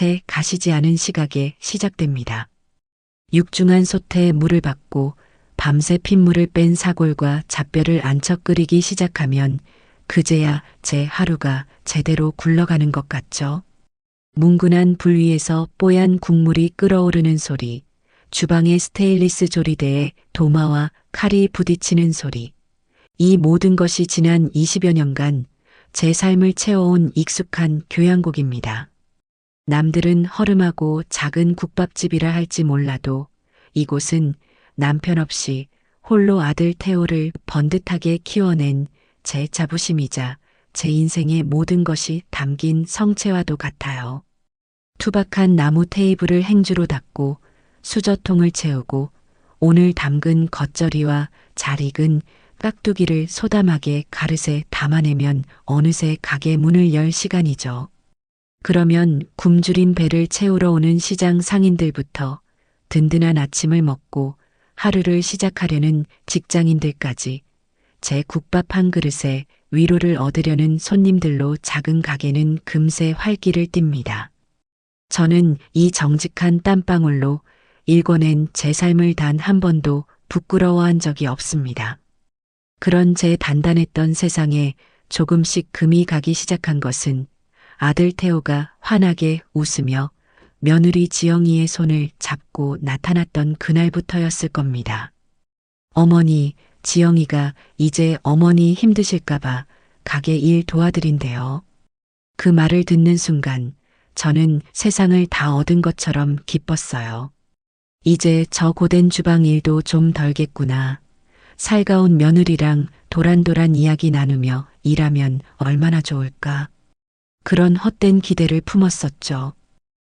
채 가시지 않은 시각에 시작됩니다. 육중한 솥에 물을 받고 밤새 핏물을 뺀 사골과 잡뼈를 안쳐 끓이기 시작하면 그제야 제 하루가 제대로 굴러가는 것 같죠. 뭉근한 불 위에서 뽀얀 국물이 끓어오르는 소리, 주방의 스테인리스 조리대에 도마와 칼이 부딪히는 소리. 이 모든 것이 지난 20여 년간 제 삶을 채워온 익숙한 교양곡입니다. 남들은 허름하고 작은 국밥집이라 할지 몰라도 이곳은 남편 없이 홀로 아들 태호를 번듯하게 키워낸 제 자부심이자 제 인생의 모든 것이 담긴 성체와도 같아요. 투박한 나무 테이블을 행주로 닦고 수저통을 채우고 오늘 담근 겉절이와 잘 익은 깍두기를 소담하게 가릇에 담아내면 어느새 가게 문을 열 시간이죠. 그러면 굶주린 배를 채우러 오는 시장 상인들부터 든든한 아침을 먹고 하루를 시작하려는 직장인들까지 제 국밥 한 그릇에 위로를 얻으려는 손님들로 작은 가게는 금세 활기를 띱니다. 저는 이 정직한 땀방울로 일궈낸 제 삶을 단 한 번도 부끄러워한 적이 없습니다. 그런 제 단단했던 세상에 조금씩 금이 가기 시작한 것은 아들 태호가 환하게 웃으며 며느리 지영이의 손을 잡고 나타났던 그날부터였을 겁니다. 어머니, 지영이가 이제 어머니 힘드실까봐 가게 일 도와드린대요. 그 말을 듣는 순간 저는 세상을 다 얻은 것처럼 기뻤어요. 이제 저 고된 주방 일도 좀 덜겠구나. 살가운 며느리랑 도란도란 이야기 나누며 일하면 얼마나 좋을까. 그런 헛된 기대를 품었었죠.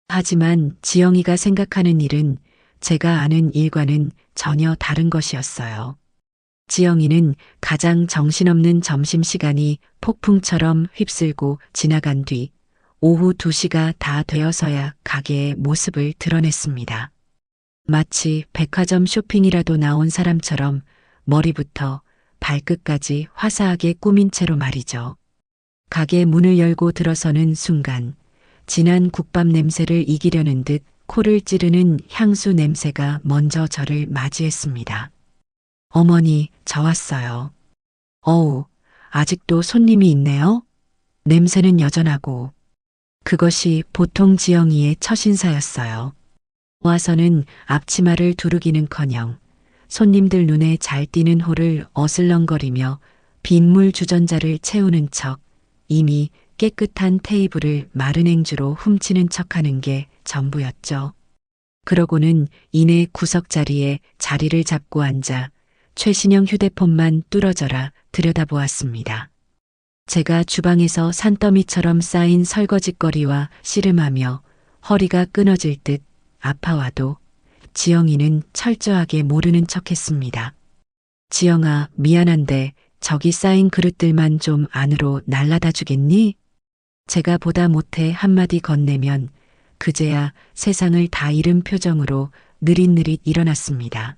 하지만 지영이가 생각하는 일은 제가 아는 일과는 전혀 다른 것이었어요. 지영이는 가장 정신없는 점심시간이 폭풍처럼 휩쓸고 지나간 뒤 오후 2시가 다 되어서야 가게의 모습을 드러냈습니다. 마치 백화점 쇼핑이라도 나온 사람처럼 머리부터 발끝까지 화사하게 꾸민 채로 말이죠. 가게 문을 열고 들어서는 순간 진한 국밥 냄새를 이기려는 듯 코를 찌르는 향수 냄새가 먼저 저를 맞이했습니다. 어머니, 저 왔어요. 어우, 아직도 손님이 있네요? 냄새는 여전하고. 그것이 보통 지영이의 첫 인사였어요. 와서는 앞치마를 두르기는커녕 손님들 눈에 잘 띄는 홀을 어슬렁거리며 빗물 주전자를 채우는 척 이미 깨끗한 테이블을 마른 행주로 훔치는 척하는 게 전부였죠. 그러고는 이내 구석자리에 자리를 잡고 앉아 최신형 휴대폰만 뚫어져라 들여다보았습니다. 제가 주방에서 산더미처럼 쌓인 설거짓거리와 씨름하며 허리가 끊어질 듯 아파와도 지영이는 철저하게 모르는 척했습니다. 지영아, 미안한데 저기 쌓인 그릇들만 좀 안으로 날라다 주겠니? 제가 보다 못해 한마디 건네면 그제야 세상을 다 잃은 표정으로 느릿느릿 일어났습니다.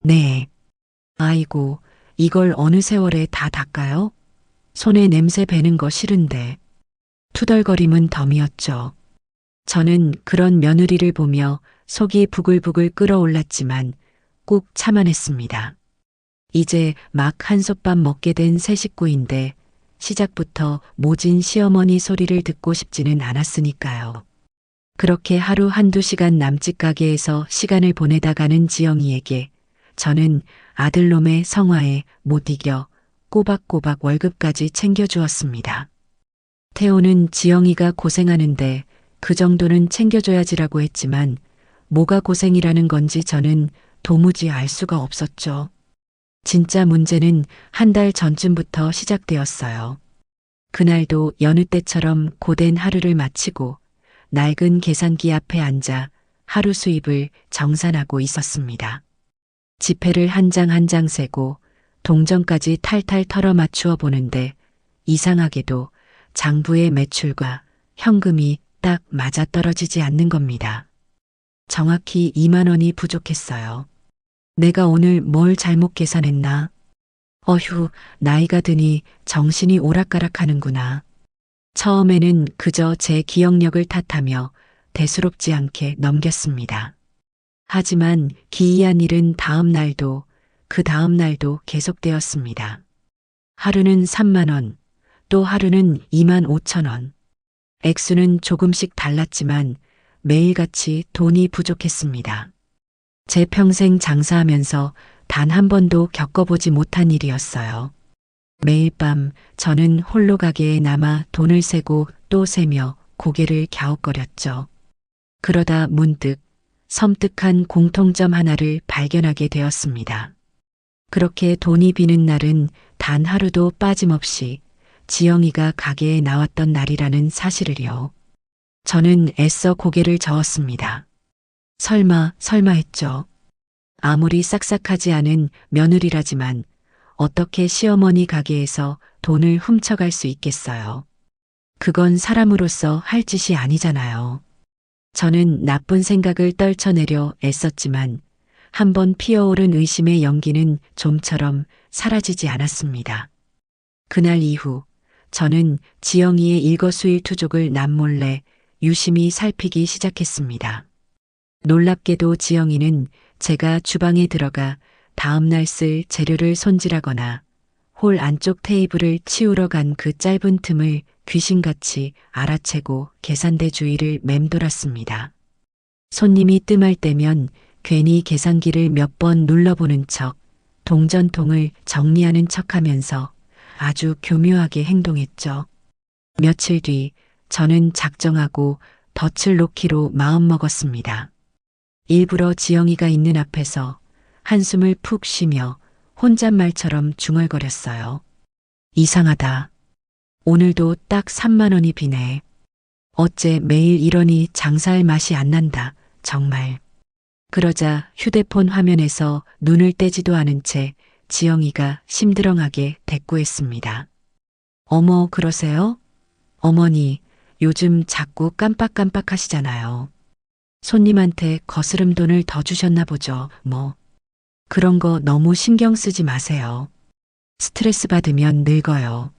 네. 아이고, 이걸 어느 세월에 다 닦아요? 손에 냄새 배는 거 싫은데. 투덜거림은 덤이었죠. 저는 그런 며느리를 보며 속이 부글부글 끓어올랐지만 꾹 참아냈습니다. 이제 막 한솥밥 먹게 된 새 식구인데 시작부터 모진 시어머니 소리를 듣고 싶지는 않았으니까요. 그렇게 하루 한두 시간 남짓 가게에서 시간을 보내다 가는 지영이에게 저는 아들놈의 성화에 못 이겨 꼬박꼬박 월급까지 챙겨주었습니다. 태호는 지영이가 고생하는데 그 정도는 챙겨줘야지라고 했지만 뭐가 고생이라는 건지 저는 도무지 알 수가 없었죠. 진짜 문제는 한 달 전쯤부터 시작되었어요. 그날도 여느 때처럼 고된 하루를 마치고 낡은 계산기 앞에 앉아 하루 수입을 정산하고 있었습니다. 지폐를 한 장 한 장 세고 동전까지 탈탈 털어 맞추어 보는데 이상하게도 장부의 매출과 현금이 딱 맞아떨어지지 않는 겁니다. 정확히 2만 원이 부족했어요. 내가 오늘 뭘 잘못 계산했나? 어휴, 나이가 드니 정신이 오락가락하는구나. 처음에는 그저 제 기억력을 탓하며 대수롭지 않게 넘겼습니다. 하지만 기이한 일은 다음 날도 그 다음 날도 계속되었습니다. 하루는 3만 원, 또 하루는 2만 5천 원. 액수는 조금씩 달랐지만 매일같이 돈이 부족했습니다. 제 평생 장사하면서 단 한 번도 겪어보지 못한 일이었어요. 매일 밤 저는 홀로 가게에 남아 돈을 세고 또 세며 고개를 갸웃거렸죠. 그러다 문득 섬뜩한 공통점 하나를 발견하게 되었습니다. 그렇게 돈이 비는 날은 단 하루도 빠짐없이 지영이가 가게에 나왔던 날이라는 사실을요. 저는 애써 고개를 저었습니다. 설마 했죠. 아무리 싹싹하지 않은 며느리라지만 어떻게 시어머니 가게에서 돈을 훔쳐갈 수 있겠어요. 그건 사람으로서 할 짓이 아니잖아요. 저는 나쁜 생각을 떨쳐내려 애썼지만 한번 피어오른 의심의 연기는 좀처럼 사라지지 않았습니다. 그날 이후 저는 지영이의 일거수일투족을 남몰래 유심히 살피기 시작했습니다. 놀랍게도 지영이는 제가 주방에 들어가 다음날 쓸 재료를 손질하거나 홀 안쪽 테이블을 치우러 간 그 짧은 틈을 귀신같이 알아채고 계산대 주위를 맴돌았습니다. 손님이 뜸할 때면 괜히 계산기를 몇 번 눌러보는 척, 동전통을 정리하는 척하면서 아주 교묘하게 행동했죠. 며칠 뒤 저는 작정하고 덫을 놓기로 마음먹었습니다. 일부러 지영이가 있는 앞에서 한숨을 푹 쉬며 혼잣말처럼 중얼거렸어요. 이상하다. 오늘도 딱 3만 원이 비네. 어째 매일 이러니 장사할 맛이 안 난다. 정말. 그러자 휴대폰 화면에서 눈을 떼지도 않은 채 지영이가 심드렁하게 대꾸했습니다. 어머, 그러세요? 어머니, 요즘 자꾸 깜빡깜빡 하시잖아요. 손님한테 거스름 돈을 더 주셨나 보죠, 뭐. 그런 거 너무 신경 쓰지 마세요. 스트레스 받으면 늙어요.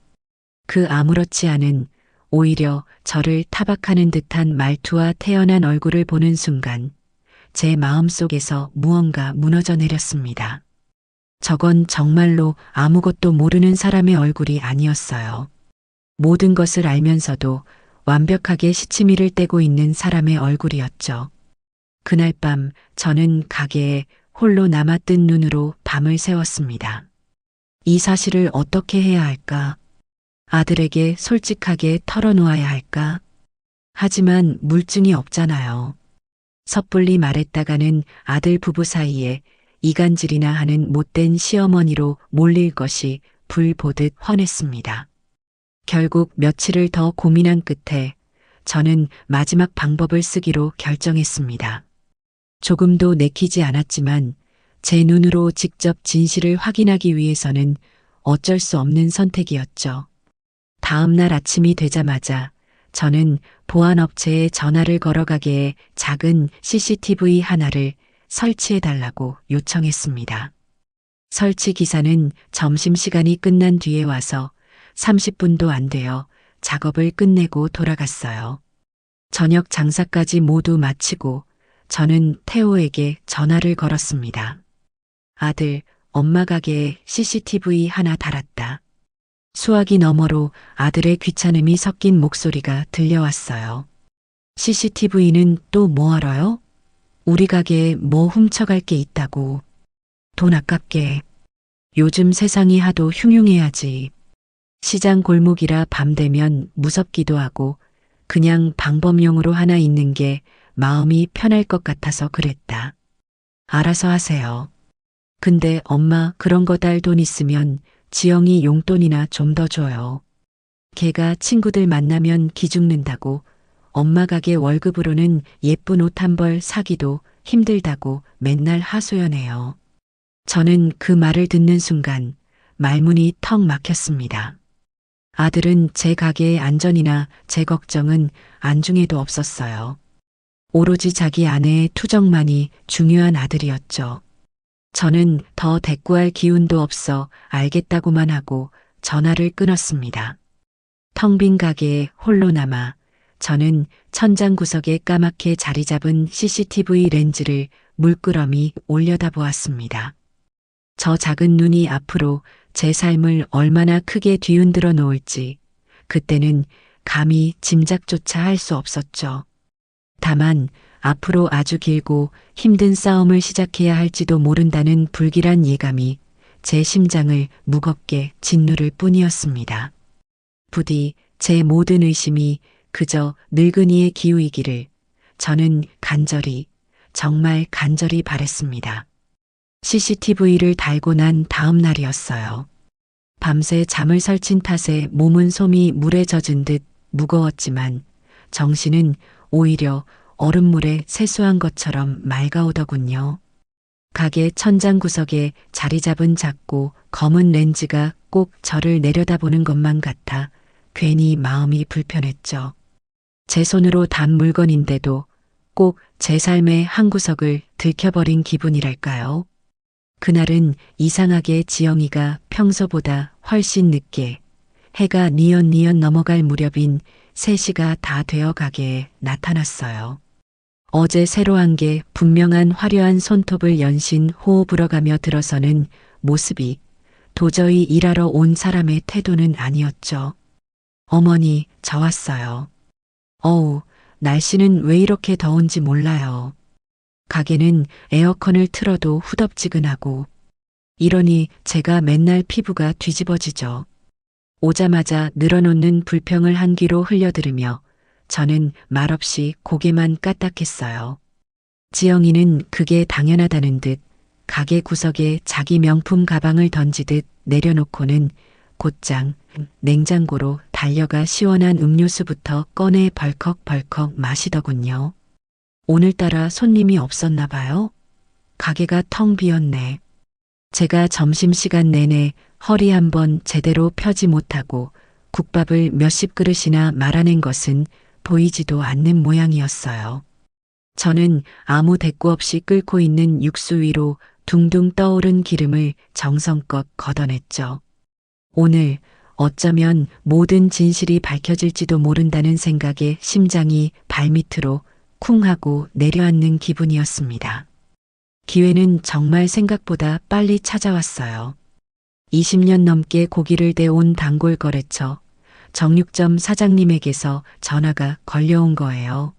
그 아무렇지 않은, 오히려 저를 타박하는 듯한 말투와 태연한 얼굴을 보는 순간 제 마음속에서 무언가 무너져 내렸습니다. 저건 정말로 아무것도 모르는 사람의 얼굴이 아니었어요. 모든 것을 알면서도 완벽하게 시치미를 떼고 있는 사람의 얼굴이었죠. 그날 밤 저는 가게에 홀로 남아뜬 눈으로 밤을 새웠습니다. 이 사실을 어떻게 해야 할까? 아들에게 솔직하게 털어놓아야 할까? 하지만 물증이 없잖아요. 섣불리 말했다가는 아들 부부 사이에 이간질이나 하는 못된 시어머니로 몰릴 것이 불 보듯 훤했습니다. 결국 며칠을 더 고민한 끝에 저는 마지막 방법을 쓰기로 결정했습니다. 조금도 내키지 않았지만 제 눈으로 직접 진실을 확인하기 위해서는 어쩔 수 없는 선택이었죠. 다음 날 아침이 되자마자 저는 보안업체에 전화를 걸어 가게에 작은 CCTV 하나를 설치해달라고 요청했습니다. 설치 기사는 점심시간이 끝난 뒤에 와서 30분도 안 되어 작업을 끝내고 돌아갔어요. 저녁 장사까지 모두 마치고 저는 태호에게 전화를 걸었습니다. 아들, 엄마 가게에 CCTV 하나 달았다. 수화기 너머로 아들의 귀찮음이 섞인 목소리가 들려왔어요. CCTV는 또 뭐하러요? 우리 가게에 뭐 훔쳐갈 게 있다고. 돈 아깝게. 요즘 세상이 하도 흉흉해야지. 시장 골목이라 밤 되면 무섭기도 하고 그냥 방범용으로 하나 있는 게 마음이 편할 것 같아서 그랬다. 알아서 하세요. 근데 엄마 그런 거 달 돈 있으면 지영이 용돈이나 좀 더 줘요. 걔가 친구들 만나면 기죽는다고 엄마 가게 월급으로는 예쁜 옷 한 벌 사기도 힘들다고 맨날 하소연해요. 저는 그 말을 듣는 순간 말문이 턱 막혔습니다. 아들은 제 가게의 안전이나 제 걱정은 안중에도 없었어요. 오로지 자기 아내의 투정만이 중요한 아들이었죠. 저는 더 대꾸할 기운도 없어 알겠다고만 하고 전화를 끊었습니다. 텅 빈 가게에 홀로 남아 저는 천장 구석에 까맣게 자리 잡은 CCTV 렌즈를 물끄러미 올려다보았습니다. 저 작은 눈이 앞으로 제 삶을 얼마나 크게 뒤흔들어 놓을지 그때는 감히 짐작조차 할 수 없었죠. 다만 앞으로 아주 길고 힘든 싸움을 시작해야 할지도 모른다는 불길한 예감이 제 심장을 무겁게 짓누를 뿐이었습니다. 부디 제 모든 의심이 그저 늙은이의 기우이기를 저는 간절히, 정말 간절히 바랬습니다. CCTV를 달고 난 다음 날이었어요. 밤새 잠을 설친 탓에 몸은 솜이 물에 젖은 듯 무거웠지만 정신은 오히려 얼음물에 세수한 것처럼 맑아오더군요. 가게 천장 구석에 자리 잡은 작고 검은 렌즈가 꼭 저를 내려다보는 것만 같아 괜히 마음이 불편했죠. 제 손으로 단 물건인데도 꼭 제 삶의 한 구석을 들켜버린 기분이랄까요. 그날은 이상하게 지영이가 평소보다 훨씬 늦게 해가 뉘엿뉘엿 넘어갈 무렵인 3시가 다 되어 가게에 나타났어요. 어제 새로 한 게 분명한 화려한 손톱을 연신 호호 불어가며 들어서는 모습이 도저히 일하러 온 사람의 태도는 아니었죠. 어머니, 저 왔어요. 어우, 날씨는 왜 이렇게 더운지 몰라요. 가게는 에어컨을 틀어도 후덥지근하고 이러니 제가 맨날 피부가 뒤집어지죠. 오자마자 늘어놓는 불평을 한 귀로 흘려들으며 저는 말없이 고개만 까딱했어요. 지영이는 그게 당연하다는 듯 가게 구석에 자기 명품 가방을 던지듯 내려놓고는 곧장 냉장고로 달려가 시원한 음료수부터 꺼내 벌컥벌컥 마시더군요. 오늘따라 손님이 없었나 봐요. 가게가 텅 비었네. 제가 점심시간 내내 허리 한번 제대로 펴지 못하고 국밥을 몇십 그릇이나 말아낸 것은 보이지도 않는 모양이었어요. 저는 아무 대꾸 없이 끓고 있는 육수 위로 둥둥 떠오른 기름을 정성껏 걷어냈죠. 오늘 어쩌면 모든 진실이 밝혀질지도 모른다는 생각에 심장이 발밑으로 쿵 하고 내려앉는 기분이었습니다. 기회는 정말 생각보다 빨리 찾아왔어요. 20년 넘게 고기를 대온 단골 거래처 정육점 사장님에게서 전화가 걸려온 거예요.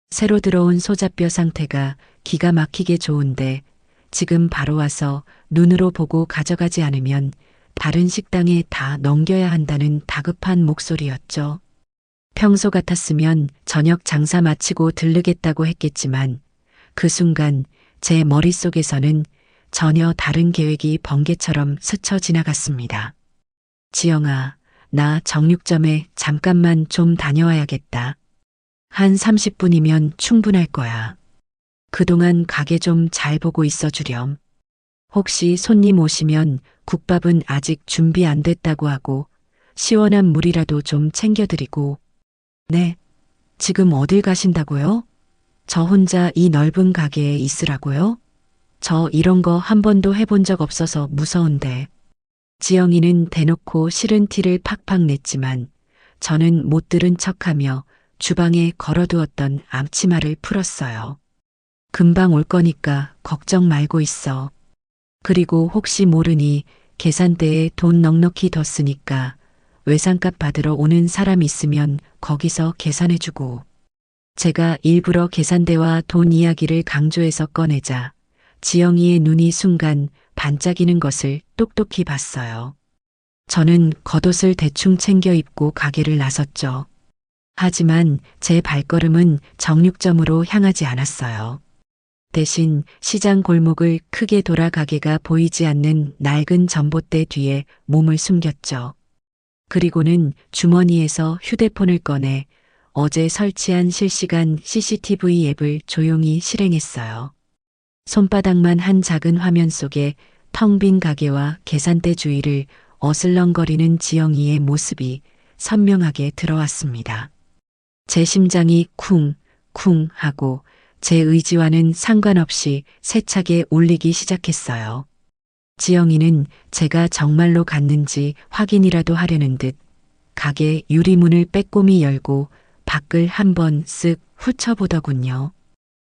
새로 들어온 소자뼈 상태가 기가 막히게 좋은데 지금 바로 와서 눈으로 보고 가져가지 않으면 다른 식당에 다 넘겨야 한다는 다급한 목소리였죠. 평소 같았으면 저녁 장사 마치고 들르겠다고 했겠지만 그 순간 제 머릿속에서는 전혀 다른 계획이 번개처럼 스쳐 지나갔습니다. 지영아, 나 정육점에 잠깐만 좀 다녀와야겠다. 한 30분이면 충분할 거야. 그동안 가게 좀 잘 보고 있어 주렴. 혹시 손님 오시면 국밥은 아직 준비 안 됐다고 하고 시원한 물이라도 좀 챙겨드리고. 네, 지금 어딜 가신다고요? 저 혼자 이 넓은 가게에 있으라고요? 저 이런 거 한 번도 해본 적 없어서 무서운데. 지영이는 대놓고 싫은 티를 팍팍 냈지만 저는 못 들은 척하며 주방에 걸어두었던 앞치마를 풀었어요. 금방 올 거니까 걱정 말고 있어. 그리고 혹시 모르니 계산대에 돈 넉넉히 뒀으니까 외상값 받으러 오는 사람 있으면 거기서 계산해주고. 제가 일부러 계산대와 돈 이야기를 강조해서 꺼내자 지영이의 눈이 순간 반짝이는 것을 똑똑히 봤어요. 저는 겉옷을 대충 챙겨 입고 가게를 나섰죠. 하지만 제 발걸음은 정육점으로 향하지 않았어요. 대신 시장 골목을 크게 돌아 가게가 보이지 않는 낡은 전봇대 뒤에 몸을 숨겼죠. 그리고는 주머니에서 휴대폰을 꺼내 어제 설치한 실시간 CCTV 앱을 조용히 실행했어요. 손바닥만 한 작은 화면 속에 텅 빈 가게와 계산대 주위를 어슬렁거리는 지영이의 모습이 선명하게 들어왔습니다. 제 심장이 쿵쿵 하고 제 의지와는 상관없이 세차게 울리기 시작했어요. 지영이는 제가 정말로 갔는지 확인이라도 하려는 듯 가게 유리문을 빼꼼히 열고 밖을 한번 쓱 훑어보더군요.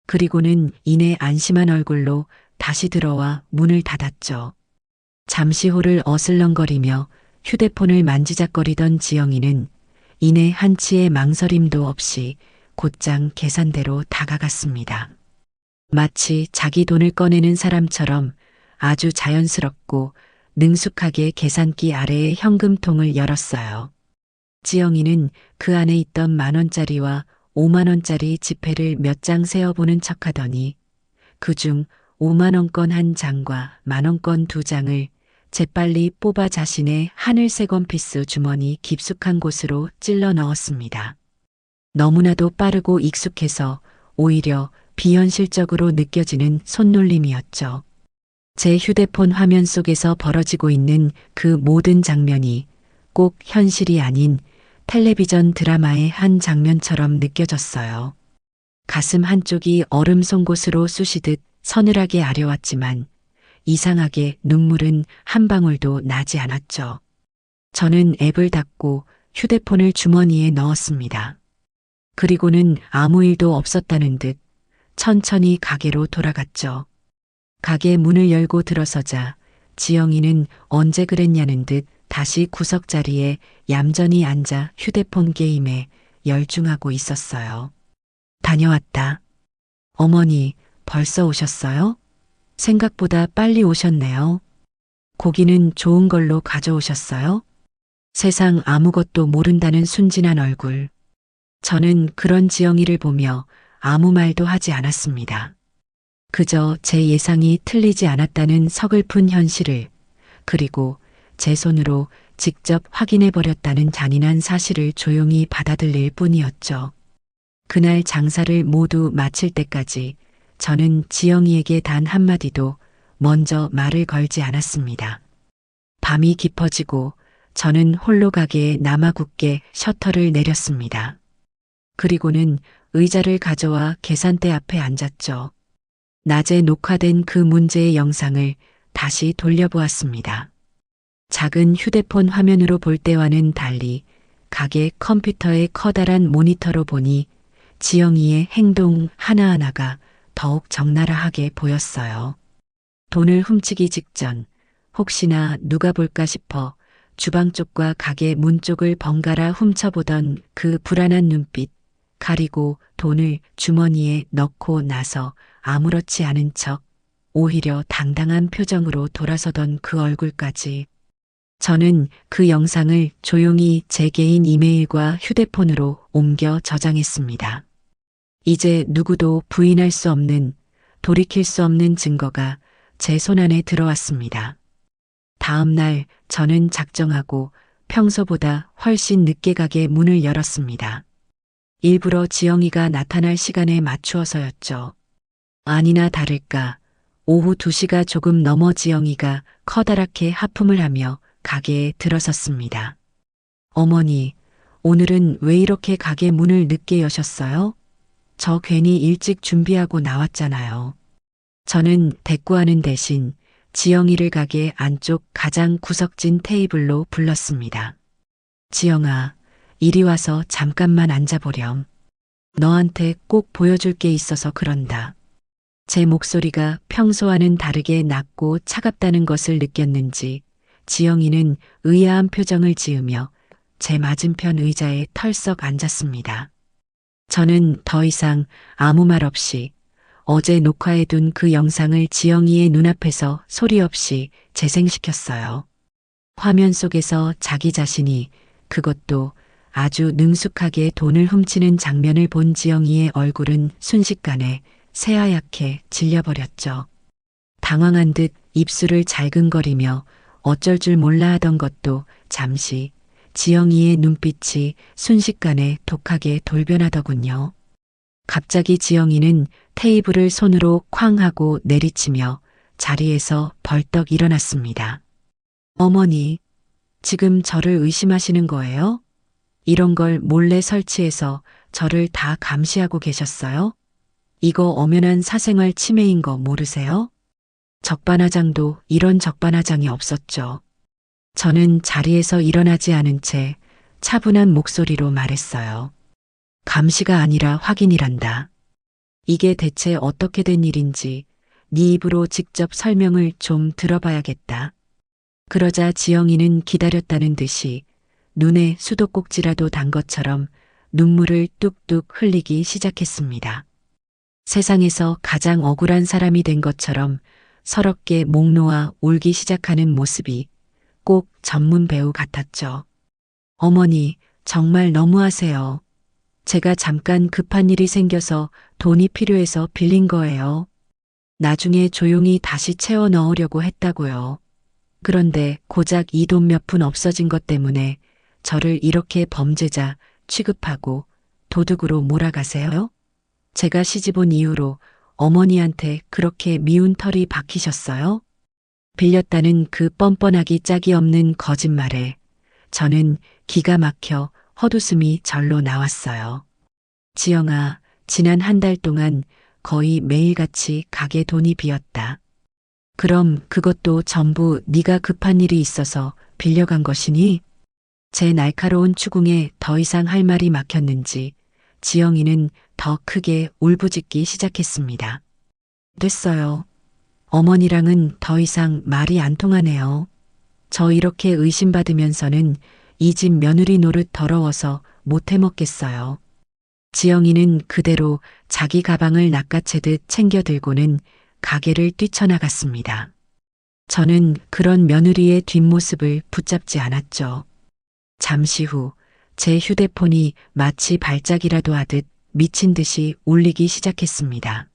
그리고는 이내 안심한 얼굴로 다시 들어와 문을 닫았죠. 잠시 후를 어슬렁거리며 휴대폰을 만지작거리던 지영이는 이내 한치의 망설임도 없이 곧장 계산대로 다가갔습니다. 마치 자기 돈을 꺼내는 사람처럼 아주 자연스럽고 능숙하게 계산기 아래의 현금통을 열었어요. 지영이는 그 안에 있던 10,000원짜리와 50,000원짜리 지폐를 몇 장 세어보는 척하더니 그중 50,000원권 한 장과 10,000원권 2장을 재빨리 뽑아 자신의 하늘색 원피스 주머니 깊숙한 곳으로 찔러 넣었습니다. 너무나도 빠르고 익숙해서 오히려 비현실적으로 느껴지는 손놀림이었죠. 제 휴대폰 화면 속에서 벌어지고 있는 그 모든 장면이 꼭 현실이 아닌 텔레비전 드라마의 한 장면처럼 느껴졌어요. 가슴 한쪽이 얼음 송곳으로 쑤시듯 서늘하게 아려왔지만 이상하게 눈물은 한 방울도 나지 않았죠. 저는 앱을 닫고 휴대폰을 주머니에 넣었습니다. 그리고는 아무 일도 없었다는 듯 천천히 가게로 돌아갔죠. 가게 문을 열고 들어서자 지영이는 언제 그랬냐는 듯 다시 구석자리에 얌전히 앉아 휴대폰 게임에 열중하고 있었어요. 다녀왔다. 어머니, 벌써 오셨어요? 생각보다 빨리 오셨네요. 고기는 좋은 걸로 가져오셨어요? 세상 아무것도 모른다는 순진한 얼굴. 저는 그런 지영이를 보며 아무 말도 하지 않았습니다. 그저 제 예상이 틀리지 않았다는 서글픈 현실을, 그리고 제 손으로 직접 확인해버렸다는 잔인한 사실을 조용히 받아들일 뿐이었죠. 그날 장사를 모두 마칠 때까지 저는 지영이에게 단 한마디도 먼저 말을 걸지 않았습니다. 밤이 깊어지고 저는 홀로 가게에 남아 굳게 셔터를 내렸습니다. 그리고는 의자를 가져와 계산대 앞에 앉았죠. 낮에 녹화된 그 문제의 영상을 다시 돌려보았습니다. 작은 휴대폰 화면으로 볼 때와는 달리 가게 컴퓨터의 커다란 모니터로 보니 지영이의 행동 하나하나가 더욱 적나라하게 보였어요. 돈을 훔치기 직전 혹시나 누가 볼까 싶어 주방 쪽과 가게 문 쪽을 번갈아 훔쳐보던 그 불안한 눈빛, 가리고 돈을 주머니에 넣고 나서 아무렇지 않은 척 오히려 당당한 표정으로 돌아서던 그 얼굴까지. 저는 그 영상을 조용히 제 개인 이메일과 휴대폰으로 옮겨 저장했습니다. 이제 누구도 부인할 수 없는, 돌이킬 수 없는 증거가 제 손안에 들어왔습니다. 다음 날 저는 작정하고 평소보다 훨씬 늦게 가게 문을 열었습니다. 일부러 지영이가 나타날 시간에 맞추어서였죠. 아니나 다를까 오후 2시가 조금 넘어 지영이가 커다랗게 하품을 하며 가게에 들어섰습니다. 어머니, 오늘은 왜 이렇게 가게 문을 늦게 여셨어요? 저 괜히 일찍 준비하고 나왔잖아요. 저는 대꾸하는 대신 지영이를 가게 안쪽 가장 구석진 테이블로 불렀습니다. 지영아, 이리 와서 잠깐만 앉아보렴. 너한테 꼭 보여줄 게 있어서 그런다. 제 목소리가 평소와는 다르게 낮고 차갑다는 것을 느꼈는지 지영이는 의아한 표정을 지으며 제 맞은편 의자에 털썩 앉았습니다. 저는 더 이상 아무 말 없이 어제 녹화해둔 그 영상을 지영이의 눈앞에서 소리 없이 재생시켰어요. 화면 속에서 자기 자신이, 그것도 아주 능숙하게 돈을 훔치는 장면을 본 지영이의 얼굴은 순식간에 새하얗게 질려버렸죠. 당황한 듯 입술을 잘근거리며 어쩔 줄 몰라 하던 것도 잠시 지영이의 눈빛이 순식간에 독하게 돌변하더군요. 갑자기 지영이는 테이블을 손으로 쾅 하고 내리치며 자리에서 벌떡 일어났습니다. 어머니, 지금 저를 의심하시는 거예요? 이런 걸 몰래 설치해서 저를 다 감시하고 계셨어요? 이거 엄연한 사생활 침해인 거 모르세요? 적반하장도 이런 적반하장이 없었죠. 저는 자리에서 일어나지 않은 채 차분한 목소리로 말했어요. 감시가 아니라 확인이란다. 이게 대체 어떻게 된 일인지 네 입으로 직접 설명을 좀 들어봐야겠다. 그러자 지영이는 기다렸다는 듯이 눈에 수도꼭지라도 단 것처럼 눈물을 뚝뚝 흘리기 시작했습니다. 세상에서 가장 억울한 사람이 된 것처럼 서럽게 목 놓아 울기 시작하는 모습이 꼭 전문 배우 같았죠. 어머니, 정말 너무하세요. 제가 잠깐 급한 일이 생겨서 돈이 필요해서 빌린 거예요. 나중에 조용히 다시 채워 넣으려고 했다고요. 그런데 고작 이 돈 몇 푼 없어진 것 때문에 저를 이렇게 범죄자 취급하고 도둑으로 몰아가세요? 제가 시집 온 이후로 어머니한테 그렇게 미운 털이 박히셨어요? 빌렸다는 그 뻔뻔하기 짝이 없는 거짓말에 저는 기가 막혀 헛웃음이 절로 나왔어요. 지영아, 지난 한 달 동안 거의 매일같이 가게 돈이 비었다. 그럼 그것도 전부 네가 급한 일이 있어서 빌려간 것이니? 제 날카로운 추궁에 더 이상 할 말이 막혔는지 지영이는 더 크게 울부짖기 시작했습니다. 됐어요. 어머니랑은 더 이상 말이 안 통하네요. 저 이렇게 의심받으면서는 이 집 며느리 노릇 더러워서 못 해먹겠어요. 지영이는 그대로 자기 가방을 낚아채듯 챙겨 들고는 가게를 뛰쳐나갔습니다. 저는 그런 며느리의 뒷모습을 붙잡지 않았죠. 잠시 후 제 휴대폰이 마치 발작이라도 하듯 미친 듯이 울리기 시작했습니다.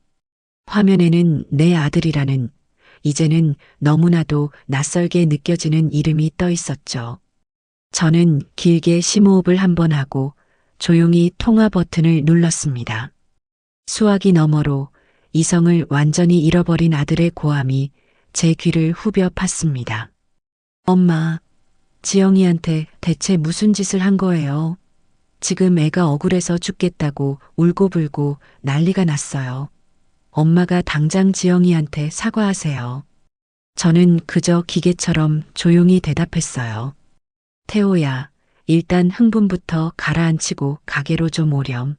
화면에는 내 아들이라는 이제는 너무나도 낯설게 느껴지는 이름이 떠 있었죠. 저는 길게 심호흡을 한번 하고 조용히 통화 버튼을 눌렀습니다. 수화기 너머로 이성을 완전히 잃어버린 아들의 고함이 제 귀를 후벼 팠습니다. 엄마, 지영이한테 대체 무슨 짓을 한 거예요? 지금 애가 억울해서 죽겠다고 울고불고 난리가 났어요. 엄마가 당장 지영이한테 사과하세요. 저는 그저 기계처럼 조용히 대답했어요. 태호야, 일단 흥분부터 가라앉히고 가게로 좀 오렴.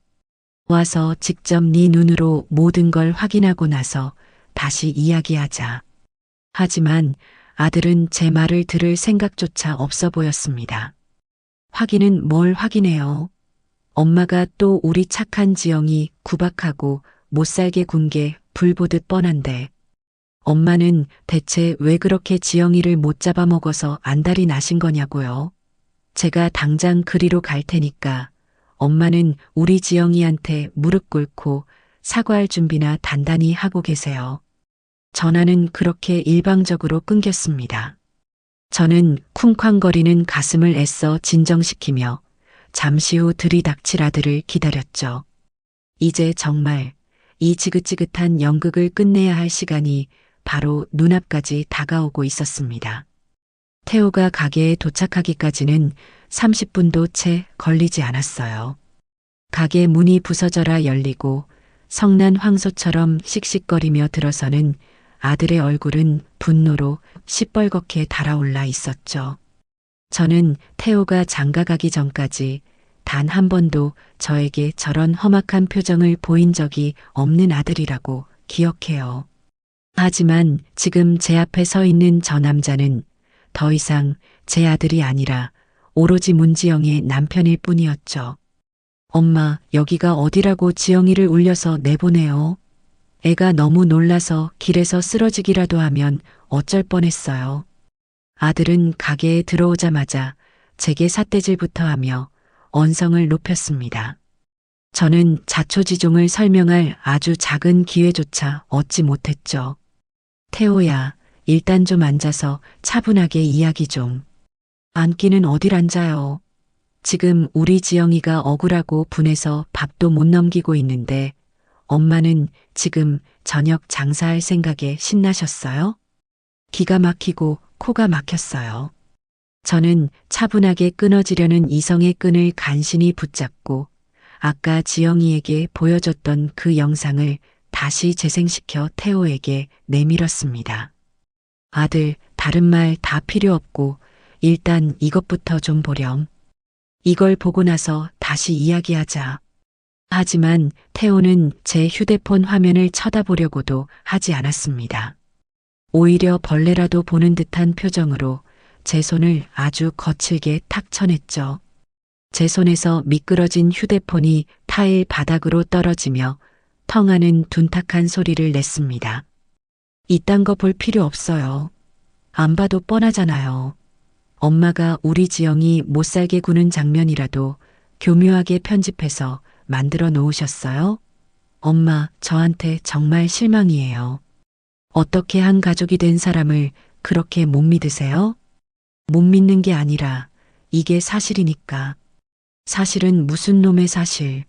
와서 직접 네 눈으로 모든 걸 확인하고 나서 다시 이야기하자. 하지만 아들은 제 말을 들을 생각조차 없어 보였습니다. 확인은 뭘 확인해요? 엄마가 또 우리 착한 지영이 구박하고 못살게 군 게 불보듯 뻔한데 엄마는 대체 왜 그렇게 지영이를 못 잡아먹어서 안달이 나신 거냐고요? 제가 당장 그리로 갈 테니까 엄마는 우리 지영이한테 무릎 꿇고 사과할 준비나 단단히 하고 계세요. 전화는 그렇게 일방적으로 끊겼습니다. 저는 쿵쾅거리는 가슴을 애써 진정시키며 잠시 후 들이닥칠 아들을 기다렸죠. 이제 정말 이 지긋지긋한 연극을 끝내야 할 시간이 바로 눈앞까지 다가오고 있었습니다. 태호가 가게에 도착하기까지는 30분도 채 걸리지 않았어요. 가게 문이 부서져라 열리고 성난 황소처럼 씩씩거리며 들어서는 아들의 얼굴은 분노로 시뻘겋게 달아올라 있었죠. 저는 태호가 장가가기 전까지 단 한 번도 저에게 저런 험악한 표정을 보인 적이 없는 아들이라고 기억해요. 하지만 지금 제 앞에 서 있는 저 남자는 더 이상 제 아들이 아니라 오로지 문지영의 남편일 뿐이었죠. 엄마, 여기가 어디라고 지영이를 울려서 내보내요. 애가 너무 놀라서 길에서 쓰러지기라도 하면 어쩔 뻔했어요. 아들은 가게에 들어오자마자 제게 삿대질부터 하며 언성을 높였습니다. 저는 자초지종을 설명할 아주 작은 기회조차 얻지 못했죠. 태호야, 일단 좀 앉아서 차분하게 이야기 좀. 앉기는 어딜 앉아요. 지금 우리 지영이가 억울하고 분해서 밥도 못 넘기고 있는데 엄마는 지금 저녁 장사할 생각에 신나셨어요? 기가 막히고 코가 막혔어요. 저는 차분하게 끊어지려는 이성의 끈을 간신히 붙잡고 아까 지영이에게 보여줬던 그 영상을 다시 재생시켜 태호에게 내밀었습니다. 아들, 다른 말 다 필요 없고 일단 이것부터 좀 보렴. 이걸 보고 나서 다시 이야기하자. 하지만 태호는 제 휴대폰 화면을 쳐다보려고도 하지 않았습니다. 오히려 벌레라도 보는 듯한 표정으로 제 손을 아주 거칠게 탁 쳐냈죠. 제 손에서 미끄러진 휴대폰이 타일 바닥으로 떨어지며 텅하는 둔탁한 소리를 냈습니다. 이딴 거 볼 필요 없어요. 안 봐도 뻔하잖아요. 엄마가 우리 지영이 못살게 구는 장면이라도 교묘하게 편집해서 만들어 놓으셨어요? 엄마, 저한테 정말 실망이에요. 어떻게 한 가족이 된 사람을 그렇게 못 믿으세요? 못 믿는 게 아니라 이게 사실이니까. 사실은 무슨 놈의 사실.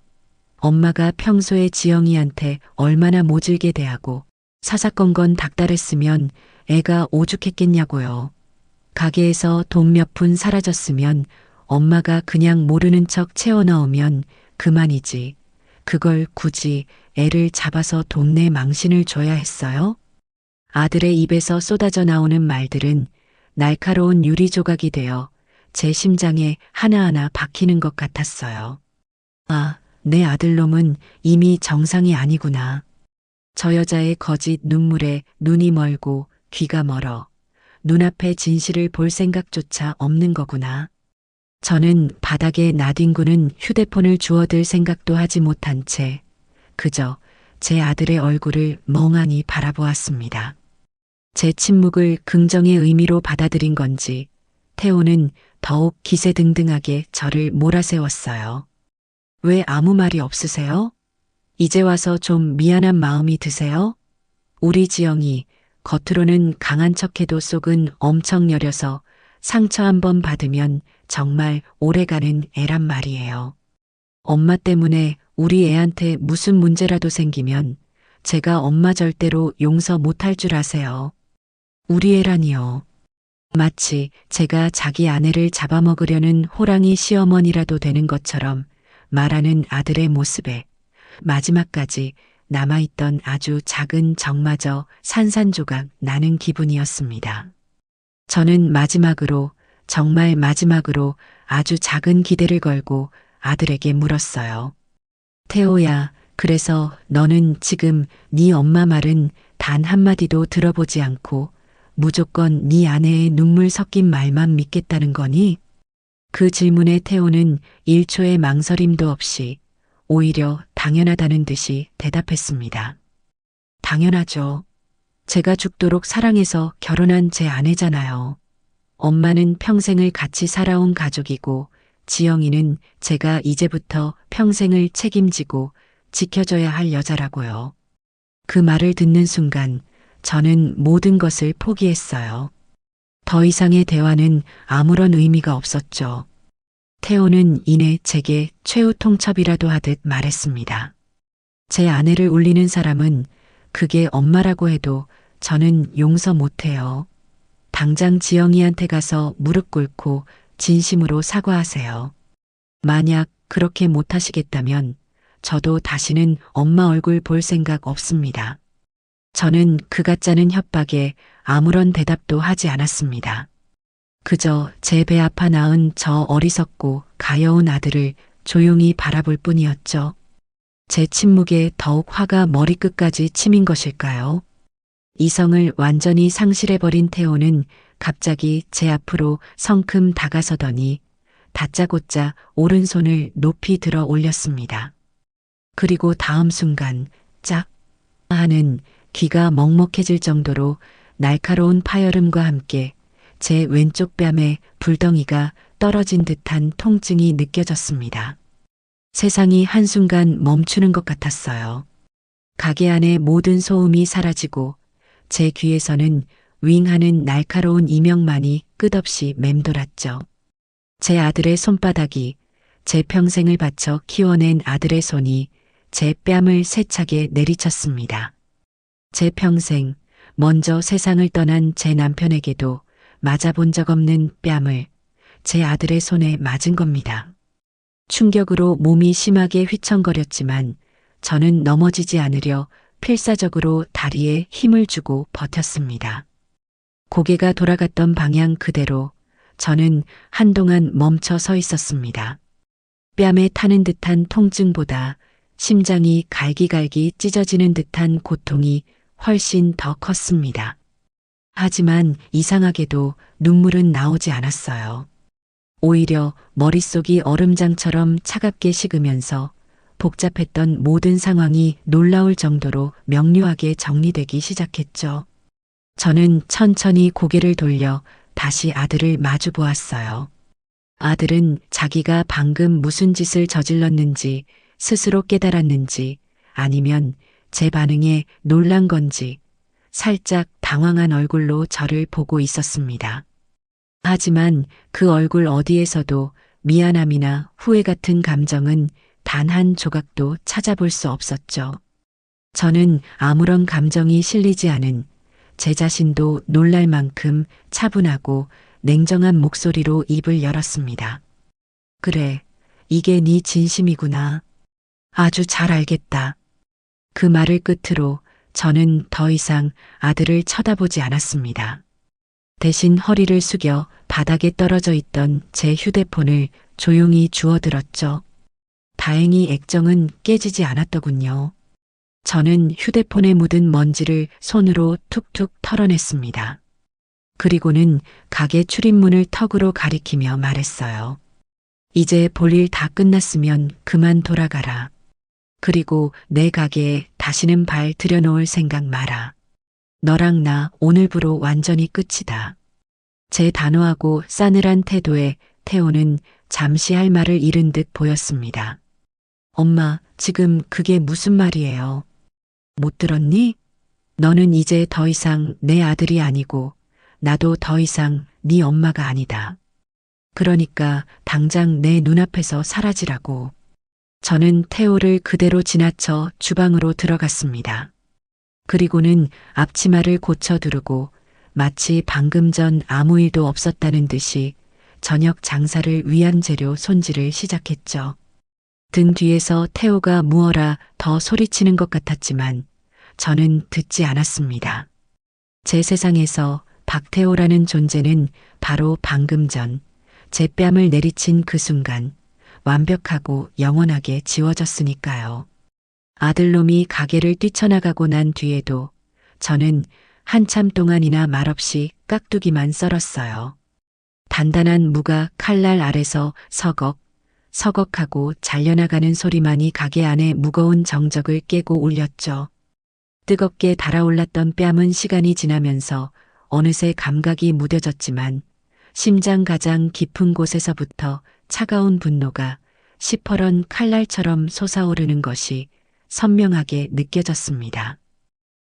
엄마가 평소에 지영이한테 얼마나 모질게 대하고 사사건건 닥달했으면 애가 오죽했겠냐고요. 가게에서 돈 몇 푼 사라졌으면 엄마가 그냥 모르는 척 채워 넣으면 그만이지. 그걸 굳이 애를 잡아서 돈내 망신을 줘야 했어요? 아들의 입에서 쏟아져 나오는 말들은 날카로운 유리 조각이 되어 제 심장에 하나하나 박히는 것 같았어요. 아, 내 아들놈은 이미 정상이 아니구나. 저 여자의 거짓 눈물에 눈이 멀고 귀가 멀어 눈앞에 진실을 볼 생각조차 없는 거구나. 저는 바닥에 나뒹구는 휴대폰을 주워들 생각도 하지 못한 채 그저 제 아들의 얼굴을 멍하니 바라보았습니다. 제 침묵을 긍정의 의미로 받아들인 건지 태호는 더욱 기세등등하게 저를 몰아세웠어요. 왜 아무 말이 없으세요? 이제 와서 좀 미안한 마음이 드세요? 우리 지영이 겉으로는 강한 척해도 속은 엄청 여려서 상처 한번 받으면 정말 오래가는 애란 말이에요. 엄마 때문에 우리 애한테 무슨 문제라도 생기면 제가 엄마 절대로 용서 못할 줄 아세요. 우리 애라니요. 마치 제가 자기 아내를 잡아먹으려는 호랑이 시어머니라도 되는 것처럼 말하는 아들의 모습에 마지막까지 남아있던 아주 작은 정마저 산산조각 나는 기분이었습니다. 저는 마지막으로, 정말 마지막으로 아주 작은 기대를 걸고 아들에게 물었어요. 태호야, 그래서 너는 지금 네 엄마 말은 단 한마디도 들어보지 않고 무조건 네 아내의 눈물 섞인 말만 믿겠다는 거니? 그 질문에 태호는 1초의 망설임도 없이 오히려 당연하다는 듯이 대답했습니다. 당연하죠. 제가 죽도록 사랑해서 결혼한 제 아내잖아요. 엄마는 평생을 같이 살아온 가족이고 지영이는 제가 이제부터 평생을 책임지고 지켜줘야 할 여자라고요. 그 말을 듣는 순간 저는 모든 것을 포기했어요. 더 이상의 대화는 아무런 의미가 없었죠. 태호는 이내 제게 최후 통첩이라도 하듯 말했습니다. 제 아내를 울리는 사람은 그게 엄마라고 해도 저는 용서 못해요. 당장 지영이한테 가서 무릎 꿇고 진심으로 사과하세요. 만약 그렇게 못하시겠다면 저도 다시는 엄마 얼굴 볼 생각 없습니다. 저는 그가 짜는 협박에 아무런 대답도 하지 않았습니다. 그저 제 배 아파 낳은 저 어리석고 가여운 아들을 조용히 바라볼 뿐이었죠. 제 침묵에 더욱 화가 머리끝까지 치민 것일까요? 이성을 완전히 상실해버린 태호는 갑자기 제 앞으로 성큼 다가서더니 다짜고짜 오른손을 높이 들어 올렸습니다. 그리고 다음 순간 짝 하는 귀가 먹먹해질 정도로 날카로운 파열음과 함께 제 왼쪽 뺨에 불덩이가 떨어진 듯한 통증이 느껴졌습니다. 세상이 한순간 멈추는 것 같았어요. 가게 안의 모든 소음이 사라지고 제 귀에서는 윙하는 날카로운 이명만이 끝없이 맴돌았죠. 제 아들의 손바닥이 제 평생을 바쳐 키워낸 아들의 손이 제 뺨을 세차게 내리쳤습니다. 제 평생 먼저 세상을 떠난 제 남편에게도 맞아본 적 없는 뺨을 제 아들의 손에 맞은 겁니다. 충격으로 몸이 심하게 휘청거렸지만 저는 넘어지지 않으려 필사적으로 다리에 힘을 주고 버텼습니다. 고개가 돌아갔던 방향 그대로 저는 한동안 멈춰 서 있었습니다. 뺨에 타는 듯한 통증보다 심장이 갈기갈기 찢어지는 듯한 고통이 훨씬 더 컸습니다. 하지만 이상하게도 눈물은 나오지 않았어요. 오히려 머릿속이 얼음장처럼 차갑게 식으면서 복잡했던 모든 상황이 놀라울 정도로 명료하게 정리되기 시작했죠. 저는 천천히 고개를 돌려 다시 아들을 마주 보았어요. 아들은 자기가 방금 무슨 짓을 저질렀는지 스스로 깨달았는지 아니면 제 반응에 놀란 건지 살짝 당황한 얼굴로 저를 보고 있었습니다. 하지만 그 얼굴 어디에서도 미안함이나 후회 같은 감정은 단 한 조각도 찾아볼 수 없었죠. 저는 아무런 감정이 실리지 않은 제 자신도 놀랄 만큼 차분하고 냉정한 목소리로 입을 열었습니다. 그래, 이게 네 진심이구나. 아주 잘 알겠다. 그 말을 끝으로 저는 더 이상 아들을 쳐다보지 않았습니다. 대신 허리를 숙여 바닥에 떨어져 있던 제 휴대폰을 조용히 주워들었죠. 다행히 액정은 깨지지 않았더군요. 저는 휴대폰에 묻은 먼지를 손으로 툭툭 털어냈습니다. 그리고는 가게 출입문을 턱으로 가리키며 말했어요. 이제 볼일 다 끝났으면 그만 돌아가라. 그리고 내 가게에 다시는 발 들여놓을 생각 마라. 너랑 나 오늘부로 완전히 끝이다. 제 단호하고 싸늘한 태도에 태호는 잠시 할 말을 잃은 듯 보였습니다. 엄마, 지금 그게 무슨 말이에요? 못 들었니? 너는 이제 더 이상 내 아들이 아니고 나도 더 이상 네 엄마가 아니다. 그러니까 당장 내 눈앞에서 사라지라고. 저는 태호를 그대로 지나쳐 주방으로 들어갔습니다. 그리고는 앞치마를 고쳐 두르고 마치 방금 전 아무 일도 없었다는 듯이 저녁 장사를 위한 재료 손질을 시작했죠. 등 뒤에서 태호가 무어라 더 소리치는 것 같았지만 저는 듣지 않았습니다. 제 세상에서 박태호라는 존재는 바로 방금 전 제 뺨을 내리친 그 순간 완벽하고 영원하게 지워졌으니까요. 아들놈이 가게를 뛰쳐나가고 난 뒤에도 저는 한참 동안이나 말없이 깍두기만 썰었어요. 단단한 무가 칼날 아래서 서걱, 서걱하고 잘려나가는 소리만이 가게 안에 무거운 정적을 깨고 울렸죠. 뜨겁게 달아올랐던 뺨은 시간이 지나면서 어느새 감각이 무뎌졌지만 심장 가장 깊은 곳에서부터 차가운 분노가 시퍼런 칼날처럼 솟아오르는 것이 선명하게 느껴졌습니다.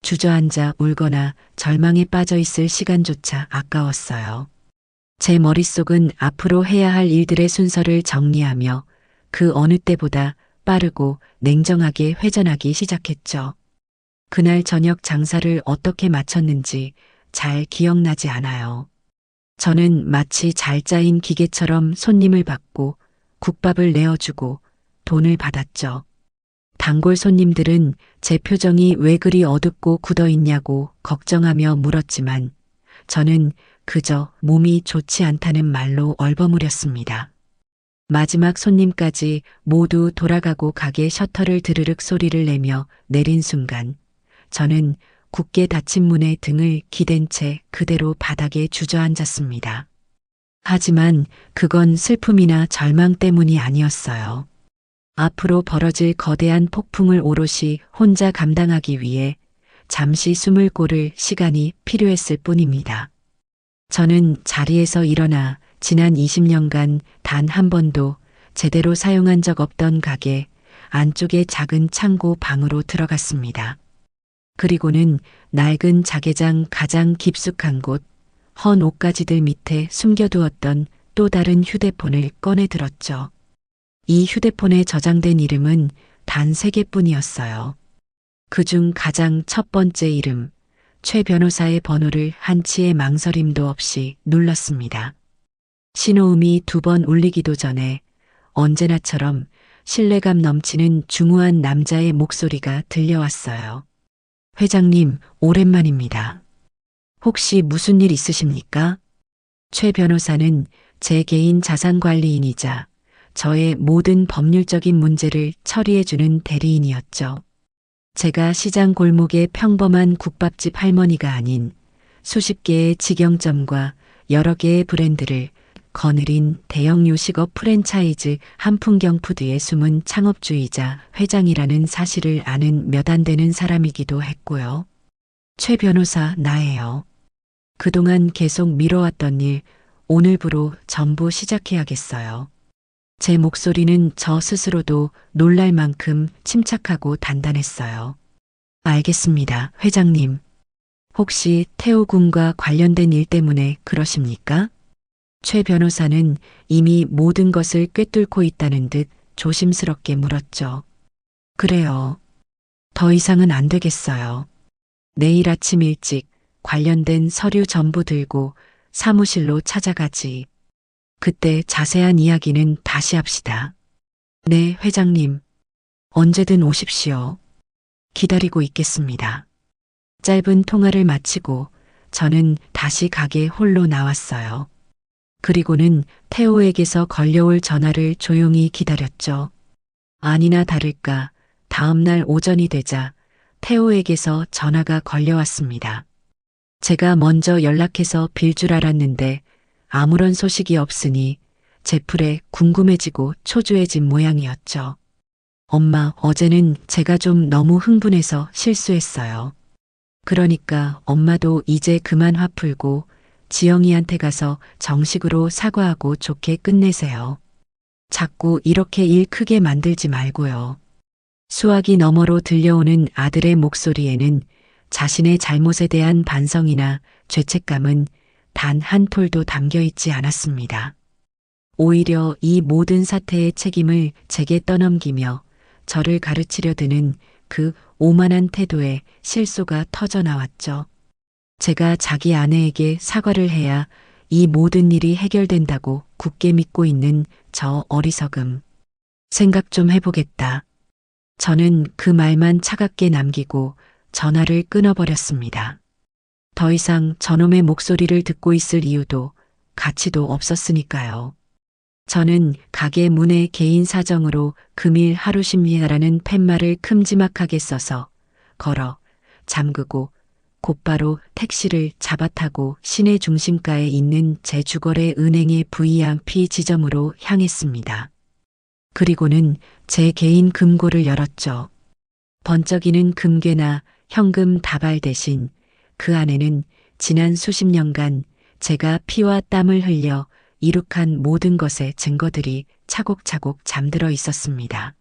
주저앉아 울거나 절망에 빠져 있을 시간조차 아까웠어요. 제 머릿속은 앞으로 해야 할 일들의 순서를 정리하며 그 어느 때보다 빠르고 냉정하게 회전하기 시작했죠. 그날 저녁 장사를 어떻게 마쳤는지 잘 기억나지 않아요. 저는 마치 잘 짜인 기계처럼 손님을 받고 국밥을 내어주고 돈을 받았죠. 단골 손님들은 제 표정이 왜 그리 어둡고 굳어 있냐고 걱정하며 물었지만 저는 그저 몸이 좋지 않다는 말로 얼버무렸습니다. 마지막 손님까지 모두 돌아가고 가게 셔터를 드르륵 소리를 내며 내린 순간 저는 굳게 닫힌 문에 등을 기댄 채 그대로 바닥에 주저앉았습니다. 하지만 그건 슬픔이나 절망 때문이 아니었어요. 앞으로 벌어질 거대한 폭풍을 오롯이 혼자 감당하기 위해 잠시 숨을 고를 시간이 필요했을 뿐입니다. 저는 자리에서 일어나 지난 20년간 단 한 번도 제대로 사용한 적 없던 가게 안쪽의 작은 창고 방으로 들어갔습니다. 그리고는 낡은 자개장 가장 깊숙한 곳, 헌 옷가지들 밑에 숨겨두었던 또 다른 휴대폰을 꺼내 들었죠. 이 휴대폰에 저장된 이름은 단 3개뿐이었어요. 그중 가장 첫 번째 이름, 최 변호사의 번호를 한치의 망설임도 없이 눌렀습니다. 신호음이 2번 울리기도 전에 언제나처럼 신뢰감 넘치는 중후한 남자의 목소리가 들려왔어요. 회장님, 오랜만입니다. 혹시 무슨 일 있으십니까? 최 변호사는 제 개인 자산관리인이자 저의 모든 법률적인 문제를 처리해주는 대리인이었죠. 제가 시장 골목의 평범한 국밥집 할머니가 아닌 수십 개의 직영점과 여러 개의 브랜드를 거느린 대형 요식업 프랜차이즈 한풍경푸드의 숨은 창업주이자 회장이라는 사실을 아는 몇 안 되는 사람이기도 했고요. 최 변호사, 나예요. 그동안 계속 미뤄왔던 일, 오늘부로 전부 시작해야겠어요. 제 목소리는 저 스스로도 놀랄 만큼 침착하고 단단했어요. 알겠습니다, 회장님. 혹시 태호 군과 관련된 일 때문에 그러십니까? 최 변호사는 이미 모든 것을 꿰뚫고 있다는 듯 조심스럽게 물었죠. 그래요. 더 이상은 안 되겠어요. 내일 아침 일찍 관련된 서류 전부 들고 사무실로 찾아가지. 그때 자세한 이야기는 다시 합시다. 네, 회장님. 언제든 오십시오. 기다리고 있겠습니다. 짧은 통화를 마치고 저는 다시 가게 홀로 나왔어요. 그리고는 태호에게서 걸려올 전화를 조용히 기다렸죠. 아니나 다를까 다음날 오전이 되자 태호에게서 전화가 걸려왔습니다. 제가 먼저 연락해서 빌 줄 알았는데 아무런 소식이 없으니 제풀에 궁금해지고 초조해진 모양이었죠. 엄마, 어제는 제가 좀 너무 흥분해서 실수했어요. 그러니까 엄마도 이제 그만 화 풀고 지영이한테 가서 정식으로 사과하고 좋게 끝내세요. 자꾸 이렇게 일 크게 만들지 말고요. 수화기 너머로 들려오는 아들의 목소리에는 자신의 잘못에 대한 반성이나 죄책감은 단 한 톨도 담겨 있지 않았습니다. 오히려 이 모든 사태의 책임을 제게 떠넘기며 저를 가르치려 드는 그 오만한 태도에 실소가 터져 나왔죠. 제가 자기 아내에게 사과를 해야 이 모든 일이 해결된다고 굳게 믿고 있는 저 어리석음. 생각 좀 해보겠다. 저는 그 말만 차갑게 남기고 전화를 끊어버렸습니다. 더 이상 저놈의 목소리를 듣고 있을 이유도 가치도 없었으니까요. 저는 가게 문에 개인 사정으로 금일 하루 쉽니다라는 팻말을 큼지막하게 써서 걸어 잠그고 곧바로 택시를 잡아타고 시내 중심가에 있는 제 주거래 은행의 VIP 지점으로 향했습니다. 그리고는 제 개인 금고를 열었죠. 번쩍이는 금괴나 현금 다발 대신 그 안에는 지난 수십 년간 제가 피와 땀을 흘려 이룩한 모든 것의 증거들이 차곡차곡 잠들어 있었습니다.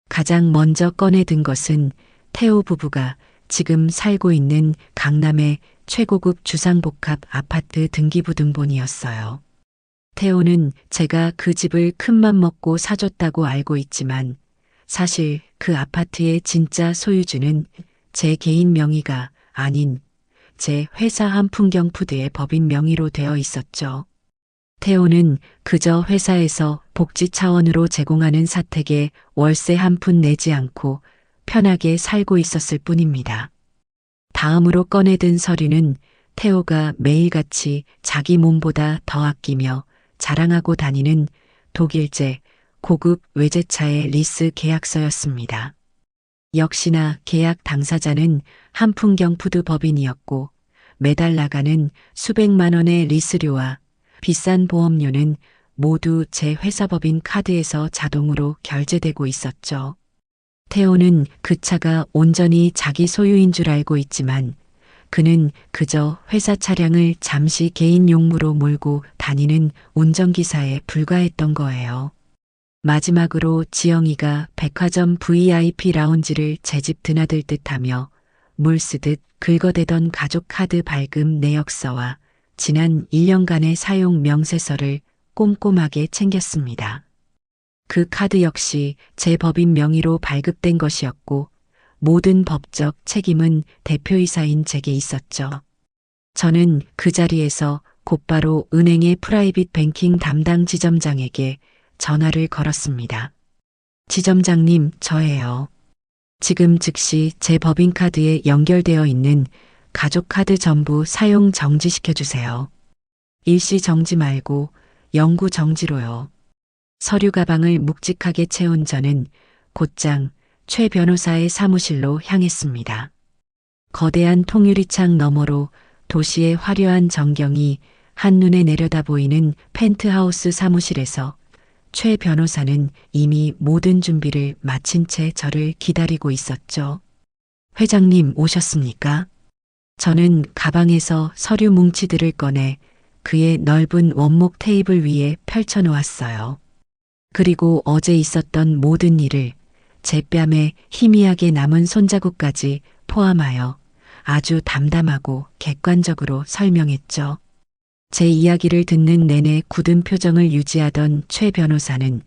가장 먼저 꺼내든 것은 태호 부부가 지금 살고 있는 강남의 최고급 주상복합 아파트 등기부등본이었어요. 태호는 제가 그 집을 큰맘 먹고 사줬다고 알고 있지만 사실 그 아파트의 진짜 소유주는 제 개인 명의가 아닌 제 회사 한풍경푸드의 법인 명의로 되어 있었죠. 태호는 그저 회사에서 복지 차원으로 제공하는 사택에 월세 한 푼 내지 않고 편하게 살고 있었을 뿐입니다. 다음으로 꺼내든 서류는 태호가 매일같이 자기 몸보다 더 아끼며 자랑하고 다니는 독일제 고급 외제차의 리스 계약서였습니다. 역시나 계약 당사자는 한풍경푸드 법인이었고 매달 나가는 수백만 원의 리스료와 비싼 보험료는 모두 제 회사 법인 카드에서 자동으로 결제되고 있었죠. 태호는 그 차가 온전히 자기 소유인 줄 알고 있지만 그는 그저 회사 차량을 잠시 개인 용무로 몰고 다니는 운전기사에 불과했던 거예요. 마지막으로 지영이가 백화점 VIP 라운지를 제 집 드나들 듯하며 물 쓰듯 긁어대던 가족 카드 발급 내역서와 지난 1년간의 사용 명세서를 꼼꼼하게 챙겼습니다. 그 카드 역시 제 법인 명의로 발급된 것이었고 모든 법적 책임은 대표이사인 제게 있었죠. 저는 그 자리에서 곧바로 은행의 프라이빗 뱅킹 담당 지점장에게 전화를 걸었습니다. 지점장님, 저예요. 지금 즉시 제 법인카드에 연결되어 있는 가족카드 전부 사용 정지시켜주세요. 일시 정지 말고 영구 정지로요. 서류 가방을 묵직하게 채운 저는 곧장 최 변호사의 사무실로 향했습니다. 거대한 통유리창 너머로 도시의 화려한 전경이 한눈에 내려다 보이는 펜트하우스 사무실에서 최 변호사는 이미 모든 준비를 마친 채 저를 기다리고 있었죠. 회장님 오셨습니까? 저는 가방에서 서류 뭉치들을 꺼내 그의 넓은 원목 테이블 위에 펼쳐 놓았어요. 그리고 어제 있었던 모든 일을 제 뺨에 희미하게 남은 손자국까지 포함하여 아주 담담하고 객관적으로 설명했죠. 제 이야기를 듣는 내내 굳은 표정을 유지하던 최 변호사는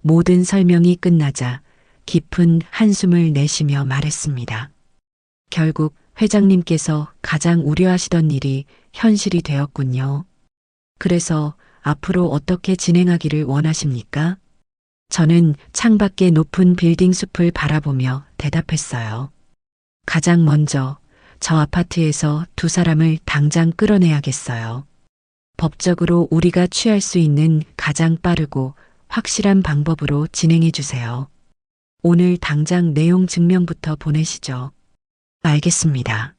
모든 설명이 끝나자 깊은 한숨을 내쉬며 말했습니다. 결국 회장님께서 가장 우려하시던 일이 현실이 되었군요. 그래서 앞으로 어떻게 진행하기를 원하십니까? 저는 창밖의 높은 빌딩 숲을 바라보며 대답했어요. 가장 먼저 저 아파트에서 두 사람을 당장 끌어내야겠어요. 법적으로 우리가 취할 수 있는 가장 빠르고 확실한 방법으로 진행해 주세요. 오늘 당장 내용 증명부터 보내시죠. 알겠습니다.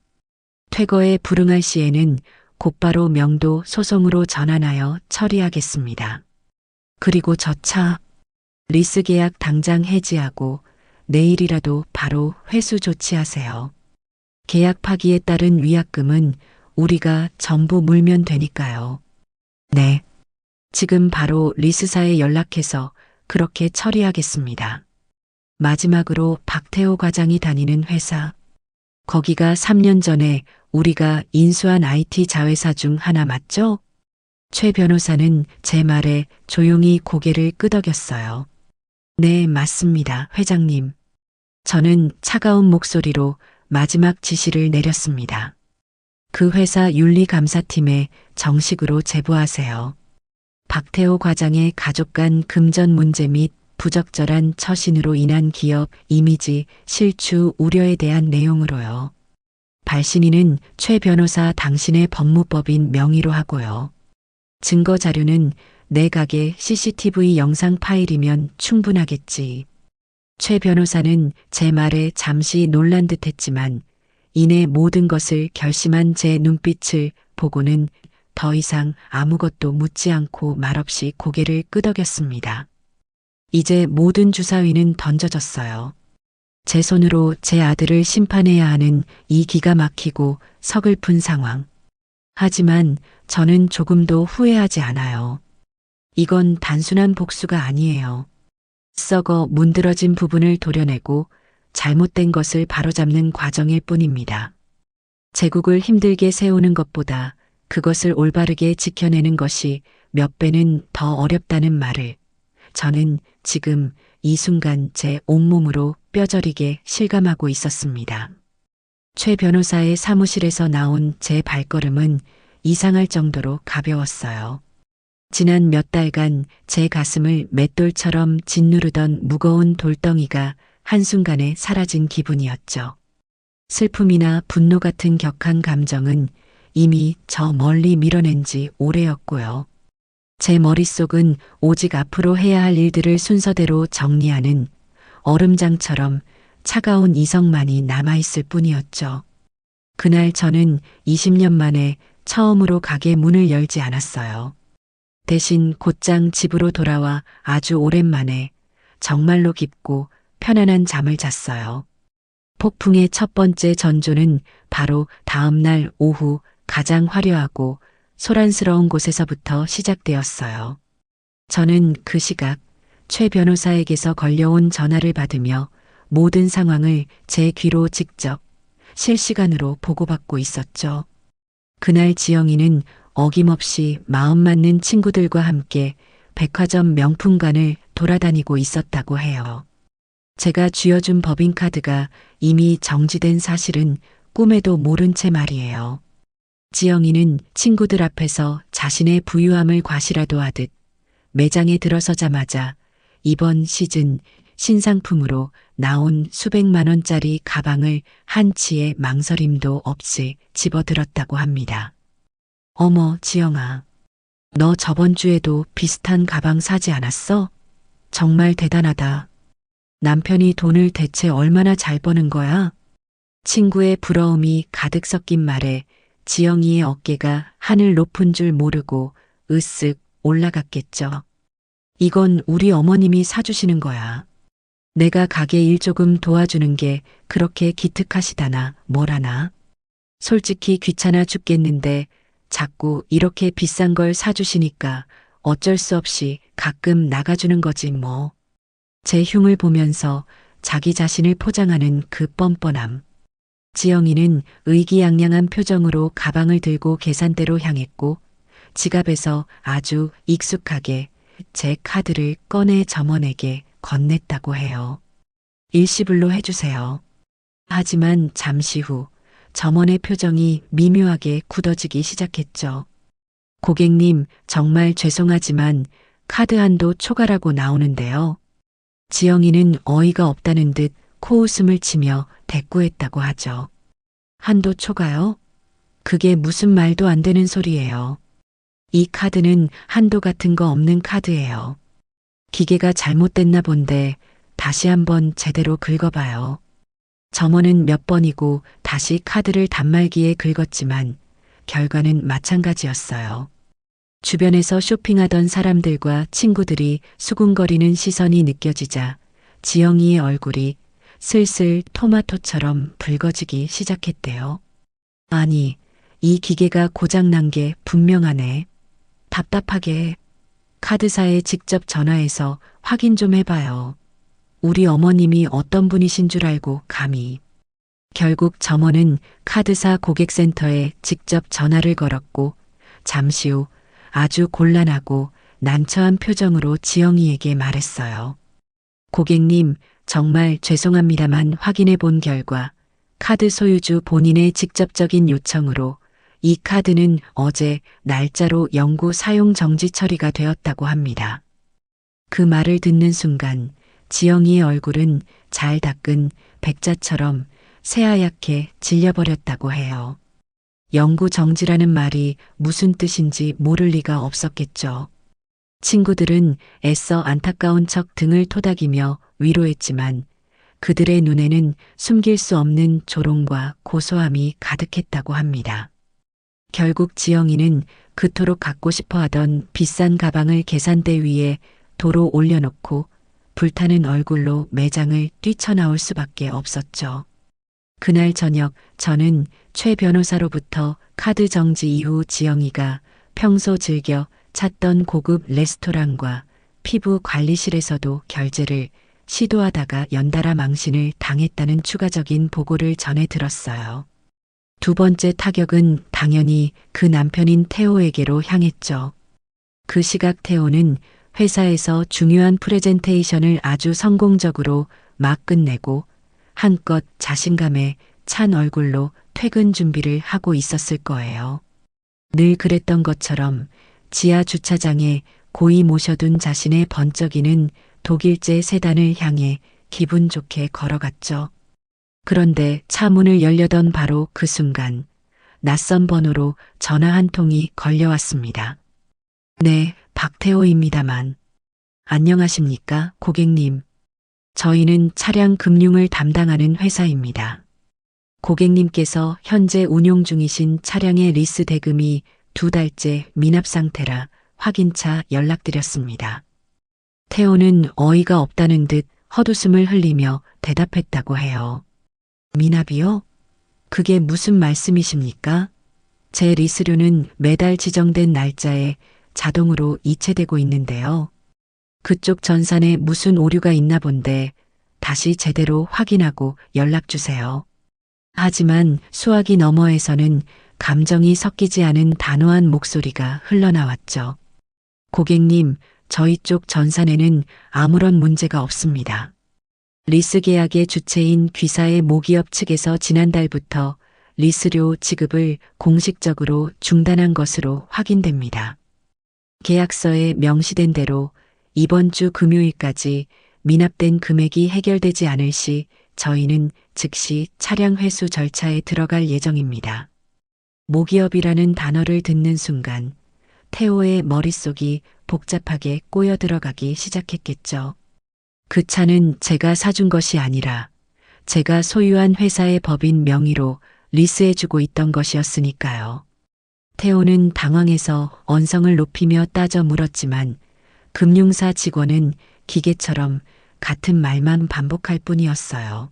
퇴거에 불응할 시에는 곧바로 명도 소송으로 전환하여 처리하겠습니다. 그리고 저 차, 리스 계약 당장 해지하고 내일이라도 바로 회수 조치하세요. 계약 파기에 따른 위약금은 우리가 전부 물면 되니까요. 네. 지금 바로 리스사에 연락해서 그렇게 처리하겠습니다. 마지막으로 박태호 과장이 다니는 회사. 거기가 3년 전에 우리가 인수한 IT 자회사 중 하나 맞죠? 최 변호사는 제 말에 조용히 고개를 끄덕였어요. 네, 맞습니다, 회장님. 저는 차가운 목소리로 마지막 지시를 내렸습니다. 그 회사 윤리감사팀에 정식으로 제보하세요. 박태호 과장의 가족 간 금전 문제 및 부적절한 처신으로 인한 기업 이미지 실추 우려에 대한 내용으로요. 발신인은 최 변호사 당신의 법무법인 명의로 하고요. 증거 자료는 내 가게 CCTV 영상 파일이면 충분하겠지. 최 변호사는 제 말에 잠시 놀란 듯 했지만 이내 모든 것을 결심한 제 눈빛을 보고는 더 이상 아무것도 묻지 않고 말없이 고개를 끄덕였습니다. 이제 모든 주사위는 던져졌어요. 제 손으로 제 아들을 심판해야 하는 이 기가 막히고 서글픈 상황. 하지만 저는 조금도 후회하지 않아요. 이건 단순한 복수가 아니에요. 썩어 문드러진 부분을 도려내고 잘못된 것을 바로잡는 과정일 뿐입니다. 제국을 힘들게 세우는 것보다 그것을 올바르게 지켜내는 것이 몇 배는 더 어렵다는 말을 저는 지금 이 순간 제 온몸으로 뼈저리게 실감하고 있었습니다. 최 변호사의 사무실에서 나온 제 발걸음은 이상할 정도로 가벼웠어요. 지난 몇 달간 제 가슴을 맷돌처럼 짓누르던 무거운 돌덩이가 한순간에 사라진 기분이었죠. 슬픔이나 분노 같은 격한 감정은 이미 저 멀리 밀어낸 지 오래였고요. 제 머릿속은 오직 앞으로 해야 할 일들을 순서대로 정리하는 얼음장처럼 차가운 이성만이 남아있을 뿐이었죠. 그날 저는 20년 만에 처음으로 가게 문을 열지 않았어요. 대신 곧장 집으로 돌아와 아주 오랜만에 정말로 깊고 편안한 잠을 잤어요. 폭풍의 첫 번째 전조는 바로 다음 날 오후 가장 화려하고 소란스러운 곳에서부터 시작되었어요. 저는 그 시각 최 변호사에게서 걸려온 전화를 받으며 모든 상황을 제 귀로 직접 실시간으로 보고받고 있었죠. 그날 지영이는 어김없이 마음 맞는 친구들과 함께 백화점 명품관을 돌아다니고 있었다고 해요. 제가 쥐어준 법인카드가 이미 정지된 사실은 꿈에도 모른 채 말이에요. 지영이는 친구들 앞에서 자신의 부유함을 과시라도 하듯 매장에 들어서자마자 이번 시즌 신상품으로 나온 수백만 원짜리 가방을 한치의 망설임도 없이 집어들었다고 합니다. 어머, 지영아. 너 저번 주에도 비슷한 가방 사지 않았어? 정말 대단하다. 남편이 돈을 대체 얼마나 잘 버는 거야? 친구의 부러움이 가득 섞인 말에 지영이의 어깨가 하늘 높은 줄 모르고 으쓱 올라갔겠죠. 이건 우리 어머님이 사주시는 거야. 내가 가게 일 조금 도와주는 게 그렇게 기특하시다나 뭐라나. 솔직히 귀찮아 죽겠는데 자꾸 이렇게 비싼 걸 사주시니까 어쩔 수 없이 가끔 나가주는 거지 뭐. 제 흉을 보면서 자기 자신을 포장하는 그 뻔뻔함. 지영이는 의기양양한 표정으로 가방을 들고 계산대로 향했고 지갑에서 아주 익숙하게 제 카드를 꺼내 점원에게 건넸다고 해요. 일시불로 해주세요. 하지만 잠시 후 점원의 표정이 미묘하게 굳어지기 시작했죠. 고객님, 정말 죄송하지만 카드 한도 초과라고 나오는데요. 지영이는 어이가 없다는 듯 코웃음을 치며 대꾸했다고 하죠. 한도 초과요? 그게 무슨 말도 안 되는 소리예요. 이 카드는 한도 같은 거 없는 카드예요. 기계가 잘못됐나 본데 다시 한번 제대로 긁어봐요. 점원은 몇 번이고 다시 카드를 단말기에 긁었지만 결과는 마찬가지였어요. 주변에서 쇼핑하던 사람들과 친구들이 수군거리는 시선이 느껴지자 지영이의 얼굴이 슬슬 토마토처럼 붉어지기 시작했대요. 아니, 이 기계가 고장난 게 분명하네. 답답하게 카드사에 직접 전화해서 확인 좀 해봐요. 우리 어머님이 어떤 분이신 줄 알고 감히. 결국 점원은 카드사 고객센터에 직접 전화를 걸었고 잠시 후 아주 곤란하고 난처한 표정으로 지영이에게 말했어요. 고객님, 정말 죄송합니다만 확인해 본 결과 카드 소유주 본인의 직접적인 요청으로 이 카드는 어제 날짜로 영구 사용 정지 처리가 되었다고 합니다. 그 말을 듣는 순간 지영이의 얼굴은 잘 닦은 백자처럼 새하얗게 질려버렸다고 해요. 영구 정지라는 말이 무슨 뜻인지 모를 리가 없었겠죠. 친구들은 애써 안타까운 척 등을 토닥이며 위로했지만 그들의 눈에는 숨길 수 없는 조롱과 고소함이 가득했다고 합니다. 결국 지영이는 그토록 갖고 싶어 하던 비싼 가방을 계산대 위에 도로 올려놓고 불타는 얼굴로 매장을 뛰쳐나올 수밖에 없었죠. 그날 저녁 저는 최 변호사로부터 카드 정지 이후 지영이가 평소 즐겨 찾던 고급 레스토랑과 피부 관리실에서도 결제를 시도하다가 연달아 망신을 당했다는 추가적인 보고를 전해 들었어요. 두 번째 타격은 당연히 그 남편인 태호에게로 향했죠. 그 시각 태호는 회사에서 중요한 프레젠테이션을 아주 성공적으로 막 끝내고 한껏 자신감에 찬 얼굴로 퇴근 준비를 하고 있었을 거예요. 늘 그랬던 것처럼 지하 주차장에 고이 모셔둔 자신의 번쩍이는 독일제 세단을 향해 기분 좋게 걸어갔죠. 그런데 차 문을 열려던 바로 그 순간 낯선 번호로 전화 한 통이 걸려왔습니다. 네, 박태호입니다만. 안녕하십니까, 고객님. 저희는 차량 금융을 담당하는 회사입니다. 고객님께서 현재 운용 중이신 차량의 리스 대금이 2달째 미납 상태라 확인차 연락드렸습니다. 태호는 어이가 없다는 듯 헛웃음을 흘리며 대답했다고 해요. 미납이요? 그게 무슨 말씀이십니까? 제 리스료는 매달 지정된 날짜에 자동으로 이체되고 있는데요. 그쪽 전산에 무슨 오류가 있나 본데 다시 제대로 확인하고 연락 주세요. 하지만 수화기 너머에서는 감정이 섞이지 않은 단호한 목소리가 흘러나왔죠. 고객님, 저희 쪽 전산에는 아무런 문제가 없습니다. 리스 계약의 주체인 귀사의 모기업 측에서 지난달부터 리스료 지급을 공식적으로 중단한 것으로 확인됩니다. 계약서에 명시된 대로 이번 주 금요일까지 미납된 금액이 해결되지 않을 시 저희는 즉시 차량 회수 절차에 들어갈 예정입니다. 모기업이라는 단어를 듣는 순간 태호의 머릿속이 복잡하게 꼬여 들어가기 시작했겠죠. 그 차는 제가 사준 것이 아니라 제가 소유한 회사의 법인 명의로 리스해주고 있던 것이었으니까요. 태호는 당황해서 언성을 높이며 따져 물었지만 금융사 직원은 기계처럼 같은 말만 반복할 뿐이었어요.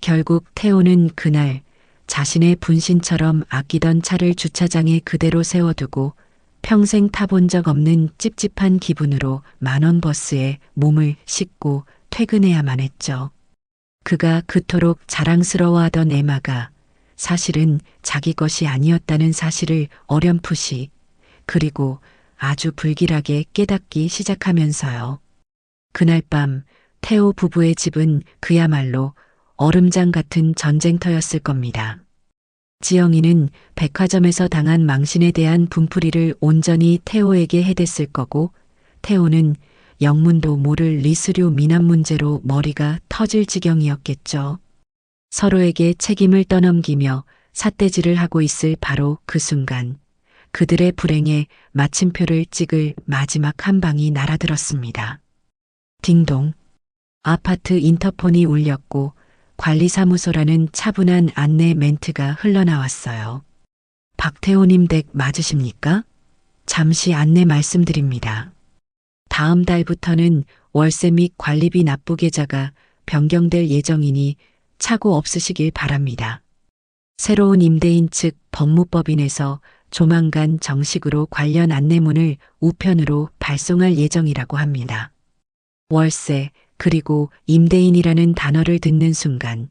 결국 태호는 그날 자신의 분신처럼 아끼던 차를 주차장에 그대로 세워두고 평생 타본 적 없는 찝찝한 기분으로 만원 버스에 몸을 싣고 퇴근해야만 했죠. 그가 그토록 자랑스러워하던 에마가 사실은 자기 것이 아니었다는 사실을 어렴풋이 그리고 아주 불길하게 깨닫기 시작하면서요. 그날 밤 태호 부부의 집은 그야말로 얼음장 같은 전쟁터였을 겁니다. 지영이는 백화점에서 당한 망신에 대한 분풀이를 온전히 태호에게 해댔을 거고 태호는 영문도 모를 리스류 미납 문제로 머리가 터질 지경이었겠죠. 서로에게 책임을 떠넘기며 삿대질을 하고 있을 바로 그 순간 그들의 불행에 마침표를 찍을 마지막 한 방이 날아들었습니다. 딩동. 아파트 인터폰이 울렸고 관리사무소라는 차분한 안내 멘트가 흘러나왔어요. 박태호님 댁 맞으십니까? 잠시 안내 말씀드립니다. 다음 달부터는 월세 및 관리비 납부 계좌가 변경될 예정이니 착오 없으시길 바랍니다. 새로운 임대인 측 법무법인에서 조만간 정식으로 관련 안내문을 우편으로 발송할 예정이라고 합니다. 월세 그리고 임대인이라는 단어를 듣는 순간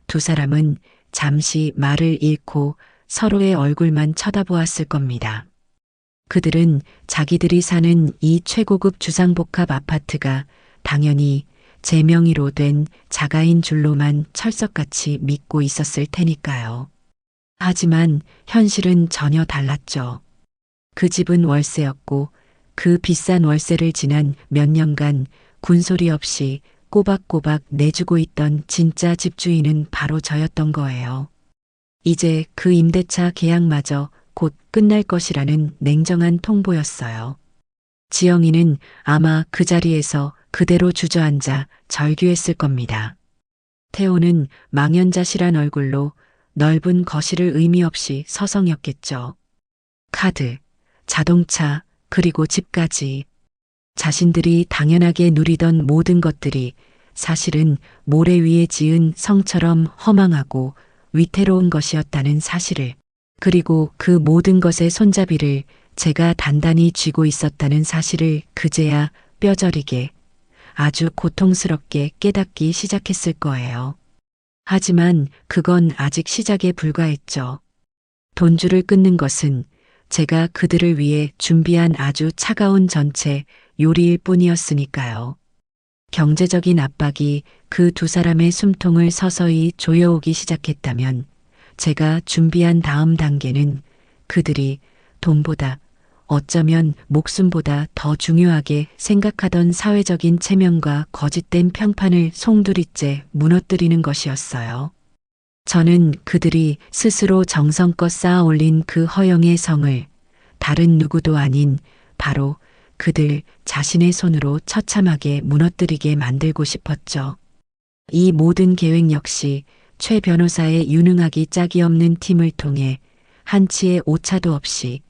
두 사람은 잠시 말을 잃고 서로의 얼굴만 쳐다보았을 겁니다. 그들은 자기들이 사는 이 최고급 주상복합 아파트가 당연히 제 명의로 된 자가인 줄로만 철석같이 믿고 있었을 테니까요. 하지만 현실은 전혀 달랐죠. 그 집은 월세였고 그 비싼 월세를 지난 몇 년간 군소리 없이 꼬박꼬박 내주고 있던 진짜 집주인은 바로 저였던 거예요. 이제 그 임대차 계약마저 곧 끝날 것이라는 냉정한 통보였어요. 지영이는 아마 그 자리에서 그대로 주저앉아 절규했을 겁니다. 태호는 망연자실한 얼굴로 넓은 거실을 의미 없이 서성였겠죠. 카드, 자동차, 그리고 집까지. 자신들이 당연하게 누리던 모든 것들이 사실은 모래 위에 지은 성처럼 허망하고 위태로운 것이었다는 사실을, 그리고 그 모든 것의 손잡이를 제가 단단히 쥐고 있었다는 사실을 그제야 뼈저리게 아주 고통스럽게 깨닫기 시작했을 거예요. 하지만 그건 아직 시작에 불과했죠. 돈줄을 끊는 것은 제가 그들을 위해 준비한 아주 차가운 전체 요리일 뿐이었으니까요. 경제적인 압박이 그 두 사람의 숨통을 서서히 조여오기 시작했다면 제가 준비한 다음 단계는 그들이 돈보다 어쩌면 목숨보다 더 중요하게 생각하던 사회적인 체면과 거짓된 평판을 송두리째 무너뜨리는 것이었어요. 저는 그들이 스스로 정성껏 쌓아 올린 그 허영의 성을 다른 누구도 아닌 바로 그들 자신의 손으로 처참하게 무너뜨리게 만들고 싶었죠. 이 모든 계획 역시 최 변호사의 유능하기 짝이 없는 팀을 통해 한치의 오차도 없이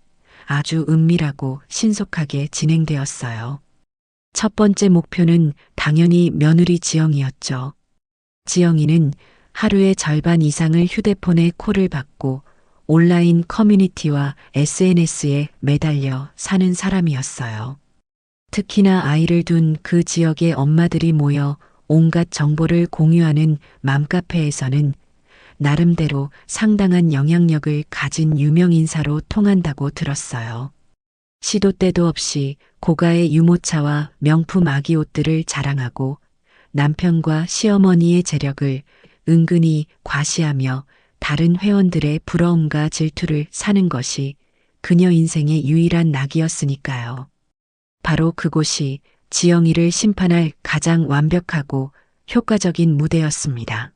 아주 은밀하고 신속하게 진행되었어요. 첫 번째 목표는 당연히 며느리 지영이었죠. 지영이는 하루의 절반 이상을 휴대폰에 콜을 받고 온라인 커뮤니티와 SNS에 매달려 사는 사람이었어요. 특히나 아이를 둔 그 지역의 엄마들이 모여 온갖 정보를 공유하는 맘카페에서는 나름대로 상당한 영향력을 가진 유명 인사로 통한다고 들었어요. 시도 때도 없이 고가의 유모차와 명품 아기 옷들을 자랑하고 남편과 시어머니의 재력을 은근히 과시하며 다른 회원들의 부러움과 질투를 사는 것이 그녀 인생의 유일한 낙이었으니까요. 바로 그곳이 지영이를 심판할 가장 완벽하고 효과적인 무대였습니다.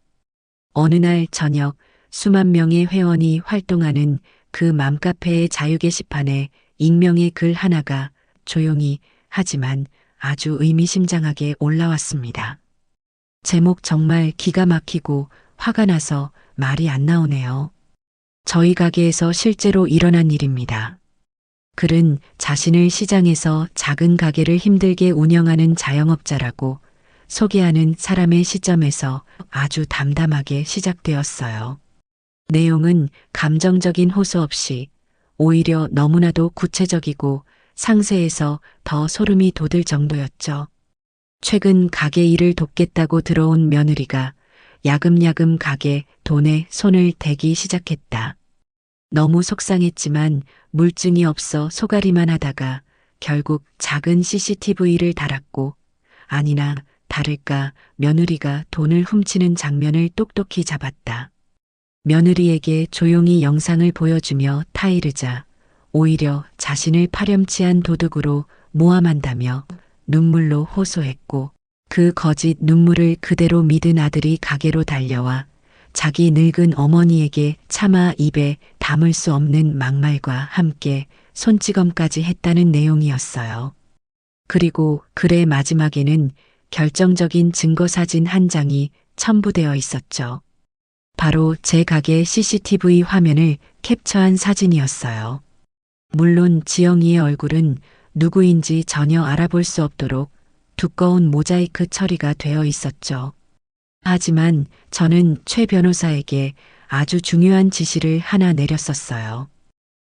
어느 날 저녁 수만 명의 회원이 활동하는 그 맘카페의 자유 게시판에 익명의 글 하나가 조용히 하지만 아주 의미심장하게 올라왔습니다. 제목 정말 기가 막히고 화가 나서 말이 안 나오네요. 저희 가게에서 실제로 일어난 일입니다. 글은 자신을 시장에서 작은 가게를 힘들게 운영하는 자영업자라고 소개하는 사람의 시점에서 아주 담담하게 시작되었어요. 내용은 감정적인 호소 없이 오히려 너무나도 구체적이고 상세해서 더 소름이 돋을 정도였죠. 최근 가게 일을 돕겠다고 들어온 며느리가 야금야금 가게 돈에 손을 대기 시작했다. 너무 속상했지만 물증이 없어 소가리만 하다가 결국 작은 CCTV를 달았고 아니나 다를까 며느리가 돈을 훔치는 장면을 똑똑히 잡았다. 며느리에게 조용히 영상을 보여주며 타이르자 오히려 자신을 파렴치한 도둑으로 모함한다며 눈물로 호소했고 그 거짓 눈물을 그대로 믿은 아들이 가게로 달려와 자기 늙은 어머니에게 차마 입에 담을 수 없는 막말과 함께 손찌검까지 했다는 내용이었어요. 그리고 글의 마지막에는 결정적인 증거사진 한 장이 첨부되어 있었죠. 바로 제 가게 CCTV 화면을 캡처한 사진이었어요. 물론 지영이의 얼굴은 누구인지 전혀 알아볼 수 없도록 두꺼운 모자이크 처리가 되어 있었죠. 하지만 저는 최 변호사에게 아주 중요한 지시를 하나 내렸었어요.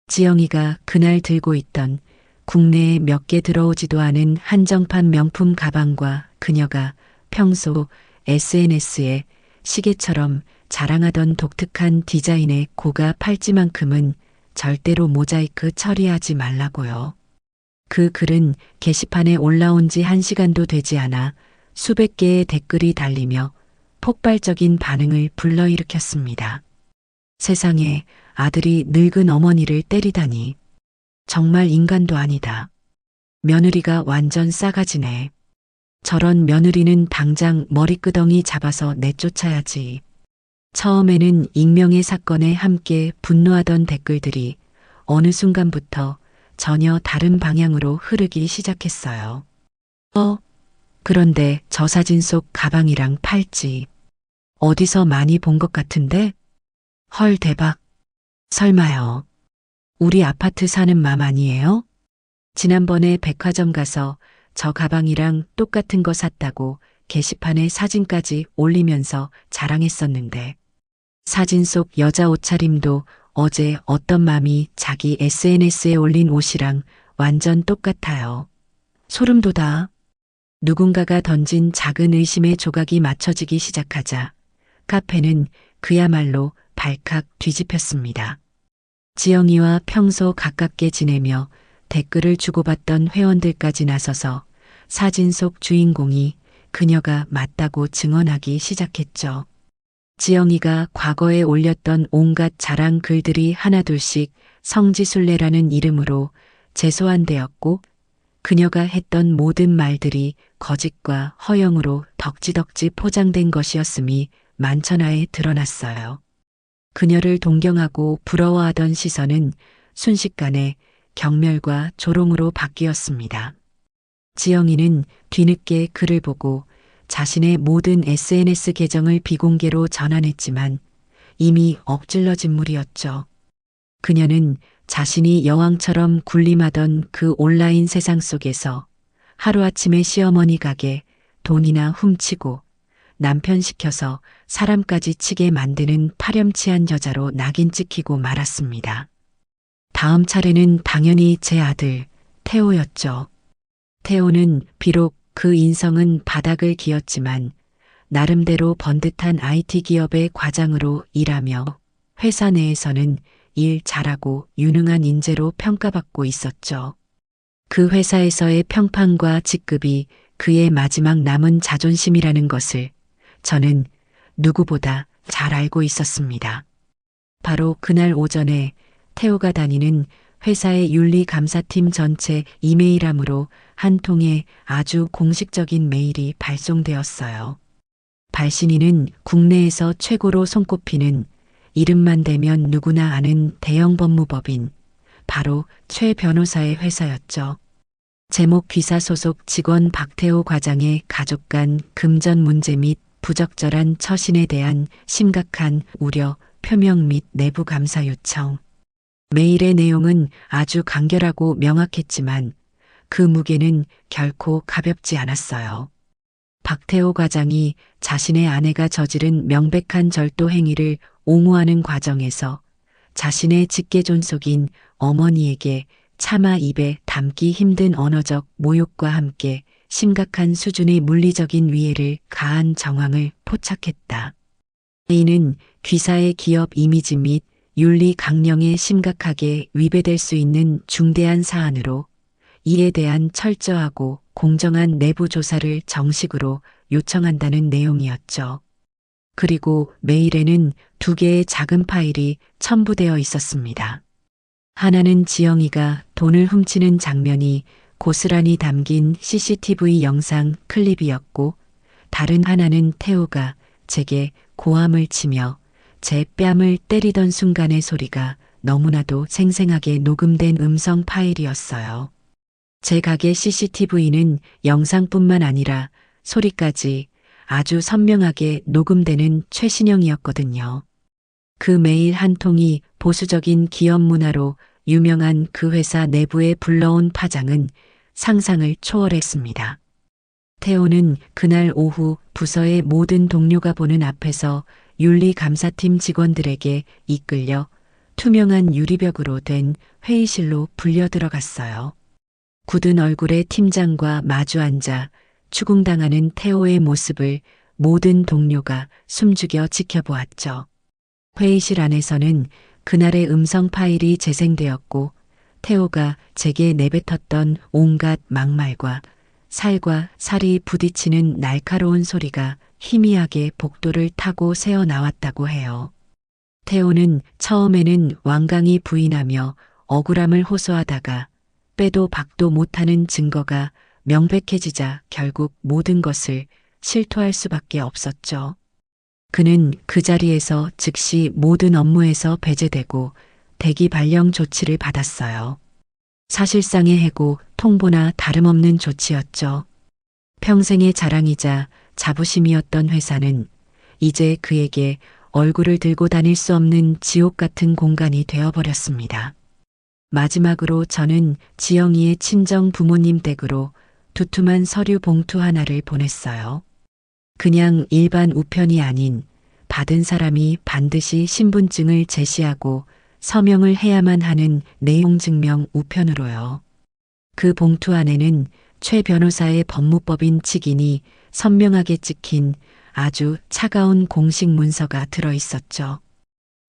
지영이가 그날 들고 있던 국내에 몇 개 들어오지도 않은 한정판 명품 가방과 그녀가 평소 SNS에 시계처럼 자랑하던 독특한 디자인의 고가 팔찌만큼은 절대로 모자이크 처리하지 말라고요. 그 글은 게시판에 올라온 지 1시간도 되지 않아 수백 개의 댓글이 달리며 폭발적인 반응을 불러일으켰습니다. 세상에 아들이 늙은 어머니를 때리다니. 정말 인간도 아니다. 며느리가 완전 싸가지네. 저런 며느리는 당장 머리끄덩이 잡아서 내쫓아야지. 처음에는 익명의 사건에 함께 분노하던 댓글들이 어느 순간부터 전혀 다른 방향으로 흐르기 시작했어요. 그런데 저 사진 속 가방이랑 팔찌. 어디서 많이 본 것 같은데? 헐 대박. 설마요. 우리 아파트 사는 맘 아니에요? 지난번에 백화점 가서 저 가방이랑 똑같은 거 샀다고 게시판에 사진까지 올리면서 자랑했었는데 사진 속 여자 옷차림도 어제 어떤 맘이 자기 SNS에 올린 옷이랑 완전 똑같아요. 소름 돋아. 누군가가 던진 작은 의심의 조각이 맞춰지기 시작하자 카페는 그야말로 발칵 뒤집혔습니다. 지영이와 평소 가깝게 지내며 댓글을 주고받던 회원들까지 나서서 사진 속 주인공이 그녀가 맞다고 증언하기 시작했죠. 지영이가 과거에 올렸던 온갖 자랑 글들이 하나둘씩 성지순례라는 이름으로 재소환되었고 그녀가 했던 모든 말들이 거짓과 허영으로 덕지덕지 포장된 것이었음이 만천하에 드러났어요. 그녀를 동경하고 부러워하던 시선은 순식간에 경멸과 조롱으로 바뀌었습니다. 지영이는 뒤늦게 글을 보고 자신의 모든 SNS 계정을 비공개로 전환했지만 이미 엎질러진 물이었죠. 그녀는 자신이 여왕처럼 군림하던 그 온라인 세상 속에서 하루아침에 시어머니 가게 돈이나 훔치고 남편 시켜서 사람까지 치게 만드는 파렴치한 여자로 낙인 찍히고 말았습니다. 다음 차례는 당연히 제 아들 태호였죠. 태호는 비록 그 인성은 바닥을 기었지만 나름대로 번듯한 IT 기업의 과장으로 일하며 회사 내에서는 일 잘하고 유능한 인재로 평가받고 있었죠. 그 회사에서의 평판과 직급이 그의 마지막 남은 자존심이라는 것을 저는 누구보다 잘 알고 있었습니다. 바로 그날 오전에 태호가 다니는 회사의 윤리감사팀 전체 이메일함으로 한 통의 아주 공식적인 메일이 발송되었어요. 발신인은 국내에서 최고로 손꼽히는 이름만 대면 누구나 아는 대형 법무법인 바로 최 변호사의 회사였죠. 제목 귀사 소속 직원 박태호 과장의 가족 간 금전 문제 및 부적절한 처신에 대한 심각한 우려 표명 및 내부 감사 요청. 메일의 내용은 아주 간결하고 명확했지만 그 무게는 결코 가볍지 않았어요. 박태호 과장이 자신의 아내가 저지른 명백한 절도 행위를 옹호하는 과정에서 자신의 직계존속인 어머니에게 차마 입에 담기 힘든 언어적 모욕과 함께 심각한 수준의 물리적인 위해를 가한 정황을 포착했다. 이는 귀사의 기업 이미지 및 윤리 강령에 심각하게 위배될 수 있는 중대한 사안으로 이에 대한 철저하고 공정한 내부 조사를 정식으로 요청한다는 내용이었죠. 그리고 메일에는 2개의 작은 파일이 첨부되어 있었습니다. 하나는 지영이가 돈을 훔치는 장면이 고스란히 담긴 CCTV 영상 클립이었고, 다른 하나는 태호가 제게 고함을 치며 제 뺨을 때리던 순간의 소리가 너무나도 생생하게 녹음된 음성 파일이었어요. 제 가게 CCTV는 영상뿐만 아니라 소리까지 아주 선명하게 녹음되는 최신형이었거든요. 그 메일 한 통이 보수적인 기업 문화로 유명한 그 회사 내부에 불러온 파장은 상상을 초월했습니다. 태호는 그날 오후 부서의 모든 동료가 보는 앞에서 윤리감사팀 직원들에게 이끌려 투명한 유리벽으로 된 회의실로 불려 들어갔어요. 굳은 얼굴의 팀장과 마주 앉아 추궁당하는 태호의 모습을 모든 동료가 숨죽여 지켜보았죠. 회의실 안에서는 그날의 음성 파일이 재생되었고, 태호가 제게 내뱉었던 온갖 막말과 살과 살이 부딪히는 날카로운 소리가 희미하게 복도를 타고 새어나왔다고 해요. 태호는 처음에는 완강히 부인하며 억울함을 호소하다가 빼도 박도 못하는 증거가 명백해지자 결국 모든 것을 실토할 수밖에 없었죠. 그는 그 자리에서 즉시 모든 업무에서 배제되고 대기 발령 조치를 받았어요. 사실상의 해고, 통보나 다름없는 조치였죠. 평생의 자랑이자 자부심이었던 회사는 이제 그에게 얼굴을 들고 다닐 수 없는 지옥 같은 공간이 되어버렸습니다. 마지막으로 저는 지영이의 친정 부모님 댁으로 두툼한 서류 봉투 하나를 보냈어요. 그냥 일반 우편이 아닌 받은 사람이 반드시 신분증을 제시하고 서명을 해야만 하는 내용 증명 우편으로요. 그 봉투 안에는 최 변호사의 법무법인 직인이 선명하게 찍힌 아주 차가운 공식 문서가 들어 있었죠.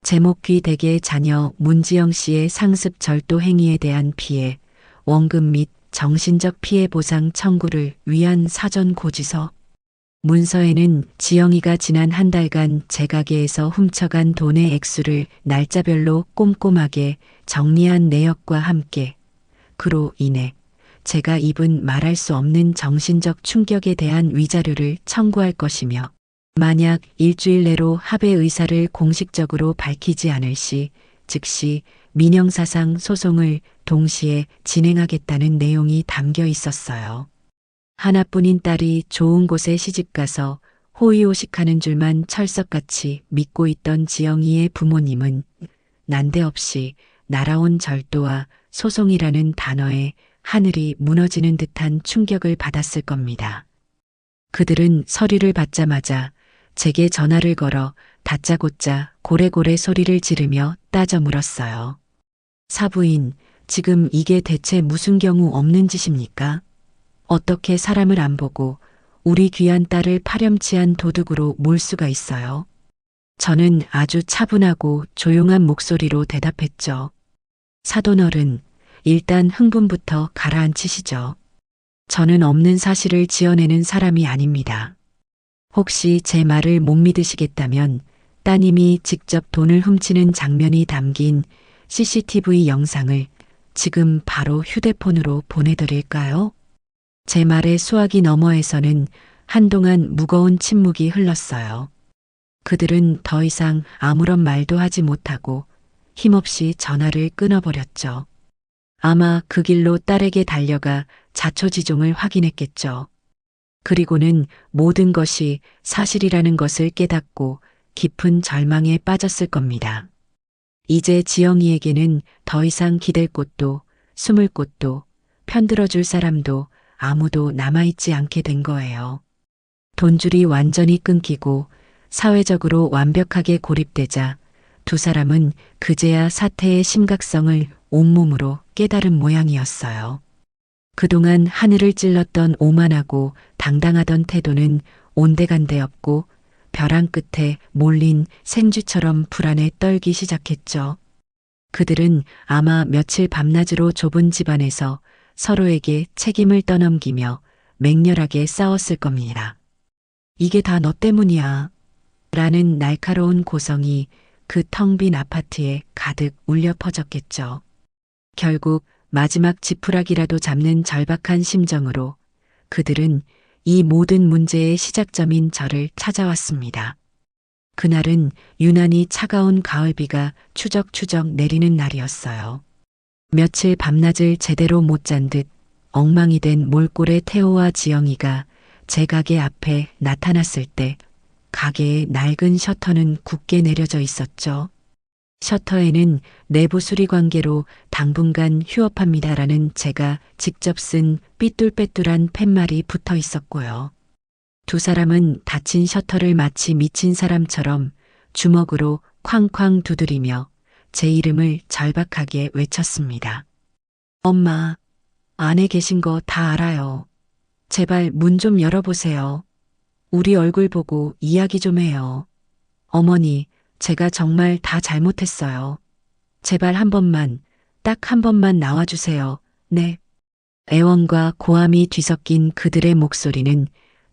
제목 귀 댁의 자녀 문지영 씨의 상습 절도 행위에 대한 피해, 원금 및 정신적 피해 보상 청구를 위한 사전 고지서. 문서에는 지영이가 지난 한 달간 제 가게에서 훔쳐간 돈의 액수를 날짜별로 꼼꼼하게 정리한 내역과 함께 그로 인해 제가 입은 말할 수 없는 정신적 충격에 대한 위자료를 청구할 것이며, 만약 일주일 내로 합의 의사를 공식적으로 밝히지 않을 시 즉시 민형사상 소송을 동시에 진행하겠다는 내용이 담겨 있었어요. 하나뿐인 딸이 좋은 곳에 시집가서 호의호식하는 줄만 철석같이 믿고 있던 지영이의 부모님은 난데없이 날아온 절도와 소송이라는 단어에 하늘이 무너지는 듯한 충격을 받았을 겁니다. 그들은 서류를 받자마자 제게 전화를 걸어 다짜고짜 고래고래 소리를 지르며 따져 물었어요. 사부인, 지금 이게 대체 무슨 경우 없는 짓입니까? 어떻게 사람을 안 보고 우리 귀한 딸을 파렴치한 도둑으로 몰 수가 있어요? 저는 아주 차분하고 조용한 목소리로 대답했죠. 사돈어른, 일단 흥분부터 가라앉히시죠. 저는 없는 사실을 지어내는 사람이 아닙니다. 혹시 제 말을 못 믿으시겠다면 따님이 직접 돈을 훔치는 장면이 담긴 CCTV 영상을 지금 바로 휴대폰으로 보내드릴까요? 제 말의 수화기 너머에서는 한동안 무거운 침묵이 흘렀어요. 그들은 더 이상 아무런 말도 하지 못하고 힘없이 전화를 끊어버렸죠. 아마 그 길로 딸에게 달려가 자초지종을 확인했겠죠. 그리고는 모든 것이 사실이라는 것을 깨닫고 깊은 절망에 빠졌을 겁니다. 이제 지영이에게는 더 이상 기댈 곳도 숨을 곳도 편들어줄 사람도 아무도 남아있지 않게 된 거예요. 돈줄이 완전히 끊기고 사회적으로 완벽하게 고립되자 두 사람은 그제야 사태의 심각성을 온몸으로 깨달은 모양이었어요. 그동안 하늘을 찔렀던 오만하고 당당하던 태도는 온데간데 없고 벼랑 끝에 몰린 생쥐처럼 불안에 떨기 시작했죠. 그들은 아마 며칠 밤낮으로 좁은 집안에서 서로에게 책임을 떠넘기며 맹렬하게 싸웠을 겁니다. 이게 다 너 때문이야. 라는 날카로운 고성이 그 텅 빈 아파트에 가득 울려 퍼졌겠죠. 결국 마지막 지푸라기라도 잡는 절박한 심정으로 그들은 이 모든 문제의 시작점인 저를 찾아왔습니다. 그날은 유난히 차가운 가을비가 추적추적 내리는 날이었어요. 며칠 밤낮을 제대로 못 잔 듯 엉망이 된 몰골의 태호와 지영이가 제 가게 앞에 나타났을 때 가게의 낡은 셔터는 굳게 내려져 있었죠. 셔터에는 내부 수리 관계로 당분간 휴업합니다라는 제가 직접 쓴 삐뚤빼뚤한 팻말이 붙어 있었고요. 두 사람은 닫힌 셔터를 마치 미친 사람처럼 주먹으로 쾅쾅 두드리며 제 이름을 절박하게 외쳤습니다. 엄마, 안에 계신 거 다 알아요. 제발 문 좀 열어보세요. 우리 얼굴 보고 이야기 좀 해요. 어머니, 제가 정말 다 잘못했어요. 제발 한 번만, 딱 한 번만 나와주세요. 네. 애원과 고함이 뒤섞인 그들의 목소리는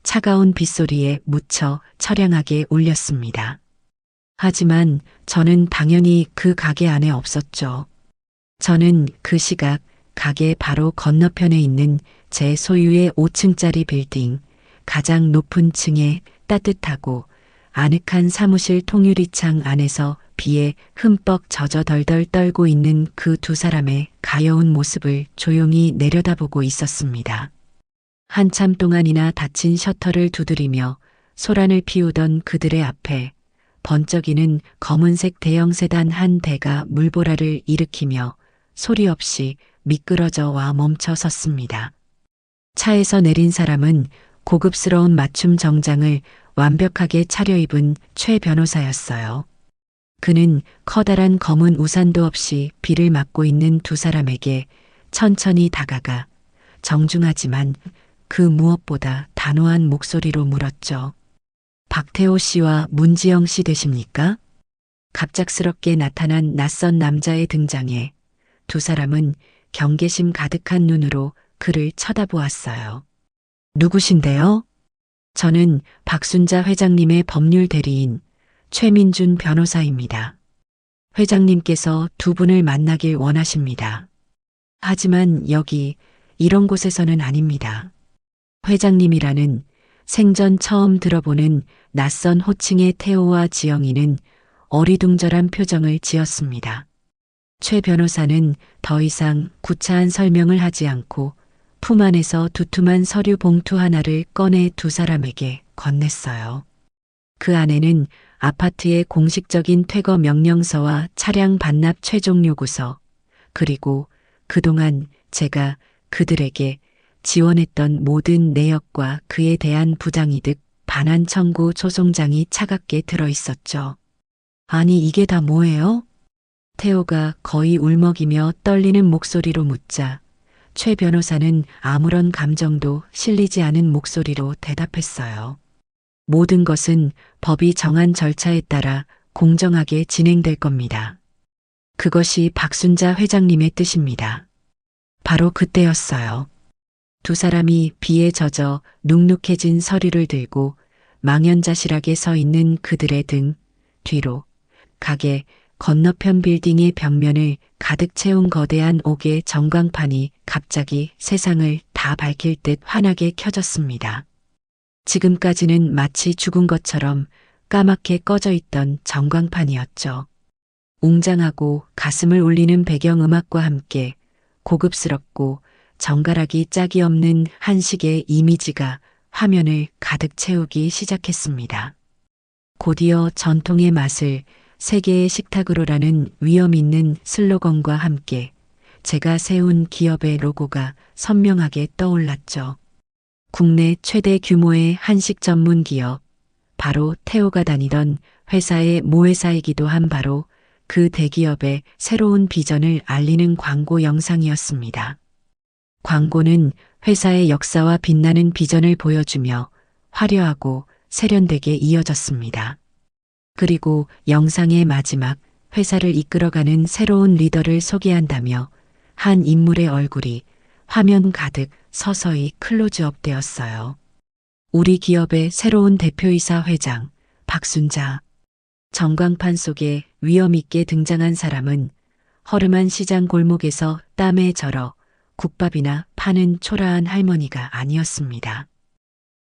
차가운 빗소리에 묻혀 처량하게 울렸습니다. 하지만 저는 당연히 그 가게 안에 없었죠. 저는 그 시각 가게 바로 건너편에 있는 제 소유의 5층짜리 빌딩, 가장 높은 층에 따뜻하고 아늑한 사무실 통유리창 안에서 비에 흠뻑 젖어 덜덜 떨고 있는 그 두 사람의 가여운 모습을 조용히 내려다보고 있었습니다. 한참 동안이나 닫힌 셔터를 두드리며 소란을 피우던 그들의 앞에 번쩍이는 검은색 대형 세단 한 대가 물보라를 일으키며 소리 없이 미끄러져 와 멈춰 섰습니다. 차에서 내린 사람은 고급스러운 맞춤 정장을 완벽하게 차려입은 최 변호사였어요. 그는 커다란 검은 우산도 없이 비를 맞고 있는 두 사람에게 천천히 다가가 정중하지만 그 무엇보다 단호한 목소리로 물었죠. 박태호 씨와 문지영 씨 되십니까? 갑작스럽게 나타난 낯선 남자의 등장에 두 사람은 경계심 가득한 눈으로 그를 쳐다보았어요. 누구신데요? 저는 박순자 회장님의 법률 대리인 최민준 변호사입니다. 회장님께서 두 분을 만나길 원하십니다. 하지만 여기 이런 곳에서는 아닙니다. 회장님이라는 생전 처음 들어보는 낯선 호칭의 태호와 지영이는 어리둥절한 표정을 지었습니다. 최 변호사는 더 이상 구차한 설명을 하지 않고 품 안에서 두툼한 서류 봉투 하나를 꺼내 두 사람에게 건넸어요. 그 안에는 아파트의 공식적인 퇴거 명령서와 차량 반납 최종 요구서, 그리고 그동안 제가 그들에게 지원했던 모든 내역과 그에 대한 부당이득 반환 청구 소송장이 차갑게 들어 있었죠. 아니, 이게 다 뭐예요? 태호가 거의 울먹이며 떨리는 목소리로 묻자 최 변호사는 아무런 감정도 실리지 않은 목소리로 대답했어요. 모든 것은 법이 정한 절차에 따라 공정하게 진행될 겁니다. 그것이 박순자 회장님의 뜻입니다. 바로 그때였어요. 두 사람이 비에 젖어 눅눅해진 서류를 들고 망연자실하게 서 있는 그들의 등 뒤로 가게 건너편 빌딩의 벽면을 가득 채운 거대한 옥의 전광판이 갑자기 세상을 다 밝힐 듯 환하게 켜졌습니다. 지금까지는 마치 죽은 것처럼 까맣게 꺼져 있던 전광판이었죠. 웅장하고 가슴을 울리는 배경음악과 함께 고급스럽고 정갈하기 짝이 없는 한식의 이미지가 화면을 가득 채우기 시작했습니다. 곧이어 전통의 맛을 세계의 식탁으로라는 위험 있는 슬로건과 함께 제가 세운 기업의 로고가 선명하게 떠올랐죠. 국내 최대 규모의 한식 전문 기업, 바로 태호가 다니던 회사의 모회사이기도 한 바로 그 대기업의 새로운 비전을 알리는 광고 영상이었습니다. 광고는 회사의 역사와 빛나는 비전을 보여주며 화려하고 세련되게 이어졌습니다. 그리고 영상의 마지막 회사를 이끌어가는 새로운 리더를 소개한다며 한 인물의 얼굴이 화면 가득 서서히 클로즈업 되었어요. 우리 기업의 새로운 대표이사 회장 박순자. 전광판 속에 위험 있게 등장한 사람은 허름한 시장 골목에서 땀에 절어 국밥이나 파는 초라한 할머니가 아니었습니다.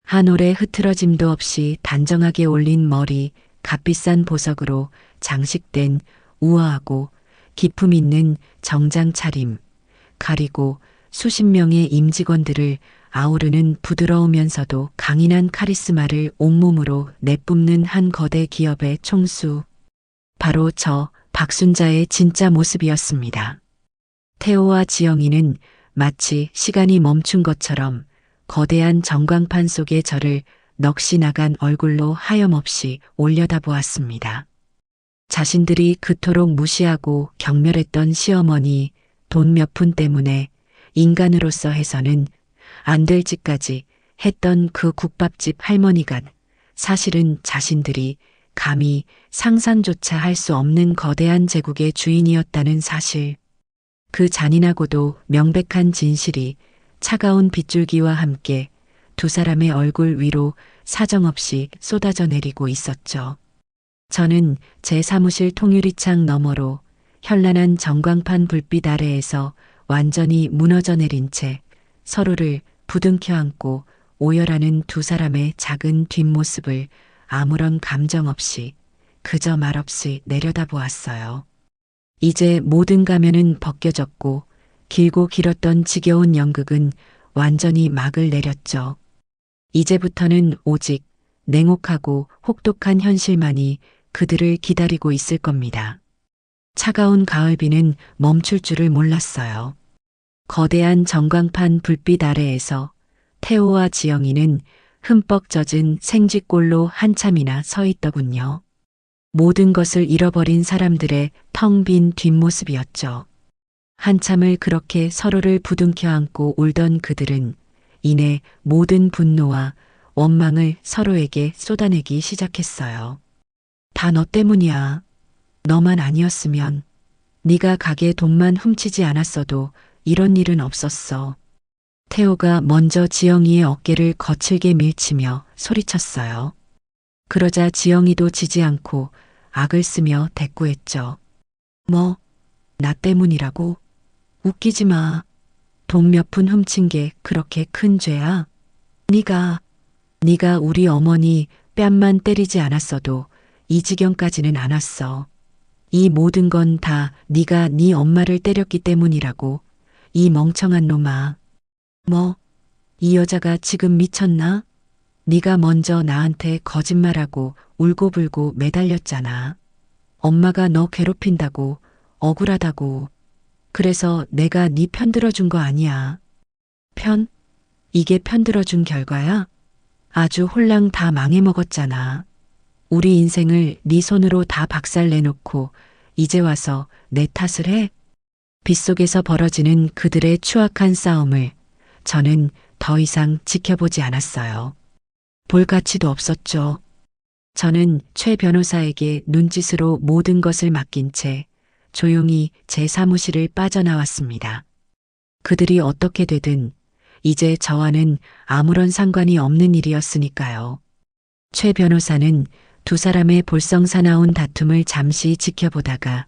한 올의 흐트러짐도 없이 단정하게 올린 머리, 값비싼 보석으로 장식된 우아하고 기품 있는 정장 차림, 가리고 수십 명의 임직원들을 아우르는 부드러우면서도 강인한 카리스마를 온몸으로 내뿜는 한 거대 기업의 총수. 바로 저 박순자의 진짜 모습이었습니다. 태호와 지영이는 마치 시간이 멈춘 것처럼 거대한 전광판 속의 저를 넋이 나간 얼굴로 하염없이 올려다보았습니다. 자신들이 그토록 무시하고 경멸했던 시어머니, 돈 몇 푼 때문에 인간으로서 해서는 안 될 짓까지 했던 그 국밥집 할머니가 사실은 자신들이 감히 상상조차 할 수 없는 거대한 제국의 주인이었다는 사실. 그 잔인하고도 명백한 진실이 차가운 빗줄기와 함께 두 사람의 얼굴 위로 사정없이 쏟아져 내리고 있었죠. 저는 제 사무실 통유리창 너머로 현란한 전광판 불빛 아래에서 완전히 무너져 내린 채 서로를 부둥켜 안고 오열하는 두 사람의 작은 뒷모습을 아무런 감정 없이 그저 말없이 내려다보았어요. 이제 모든 가면은 벗겨졌고 길고 길었던 지겨운 연극은 완전히 막을 내렸죠. 이제부터는 오직 냉혹하고 혹독한 현실만이 그들을 기다리고 있을 겁니다. 차가운 가을비는 멈출 줄을 몰랐어요. 거대한 전광판 불빛 아래에서 태호와 지영이는 흠뻑 젖은 생쥐꼴로 한참이나 서 있더군요. 모든 것을 잃어버린 사람들의 텅 빈 뒷모습이었죠. 한참을 그렇게 서로를 부둥켜 안고 울던 그들은 이내 모든 분노와 원망을 서로에게 쏟아내기 시작했어요. 다 너 때문이야. 너만 아니었으면, 네가 가게 돈만 훔치지 않았어도 이런 일은 없었어. 태호가 먼저 지영이의 어깨를 거칠게 밀치며 소리쳤어요. 그러자 지영이도 지지 않고 악을 쓰며 대꾸했죠. 뭐, 나 때문이라고? 웃기지 마. 돈 몇 푼 훔친 게 그렇게 큰 죄야? 네가 우리 어머니 뺨만 때리지 않았어도 이 지경까지는 안 왔어. 이 모든 건 다 네가 네 엄마를 때렸기 때문이라고. 이 멍청한 놈아. 뭐, 이 여자가 지금 미쳤나? 네가 먼저 나한테 거짓말하고 울고불고 매달렸잖아. 엄마가 너 괴롭힌다고, 억울하다고. 그래서 내가 네 편 들어준 거 아니야. 편? 이게 편 들어준 결과야? 아주 홀랑 다 망해먹었잖아. 우리 인생을 네 손으로 다 박살내놓고 이제 와서 내 탓을 해? 빗속에서 벌어지는 그들의 추악한 싸움을 저는 더 이상 지켜보지 않았어요. 볼 가치도 없었죠. 저는 최 변호사에게 눈짓으로 모든 것을 맡긴 채 조용히 제 사무실을 빠져나왔습니다. 그들이 어떻게 되든 이제 저와는 아무런 상관이 없는 일이었으니까요. 최 변호사는 두 사람의 볼썽사나운 다툼을 잠시 지켜보다가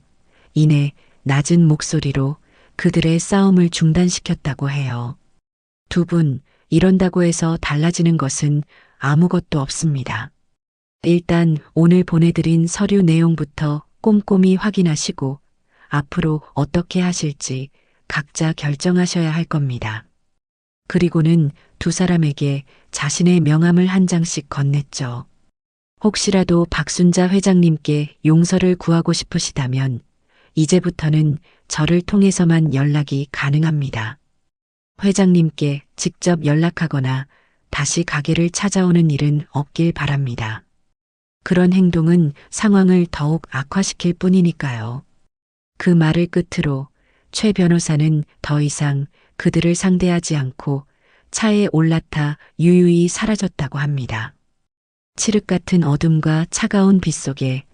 이내 낮은 목소리로 그들의 싸움을 중단시켰다고 해요. 두 분, 이런다고 해서 달라지는 것은 아무것도 없습니다. 일단 오늘 보내드린 서류 내용부터 꼼꼼히 확인하시고 앞으로 어떻게 하실지 각자 결정하셔야 할 겁니다. 그리고는 두 사람에게 자신의 명함을 한 장씩 건넸죠. 혹시라도 박순자 회장님께 용서를 구하고 싶으시다면 이제부터는 저를 통해서만 연락이 가능합니다. 회장님께 직접 연락하거나 다시 가게를 찾아오는 일은 없길 바랍니다. 그런 행동은 상황을 더욱 악화시킬 뿐이니까요. 그 말을 끝으로 최 변호사는 더 이상 그들을 상대하지 않고 차에 올라타 유유히 사라졌다고 합니다. 칠흑 같은 어둠과 차가운 빛 속에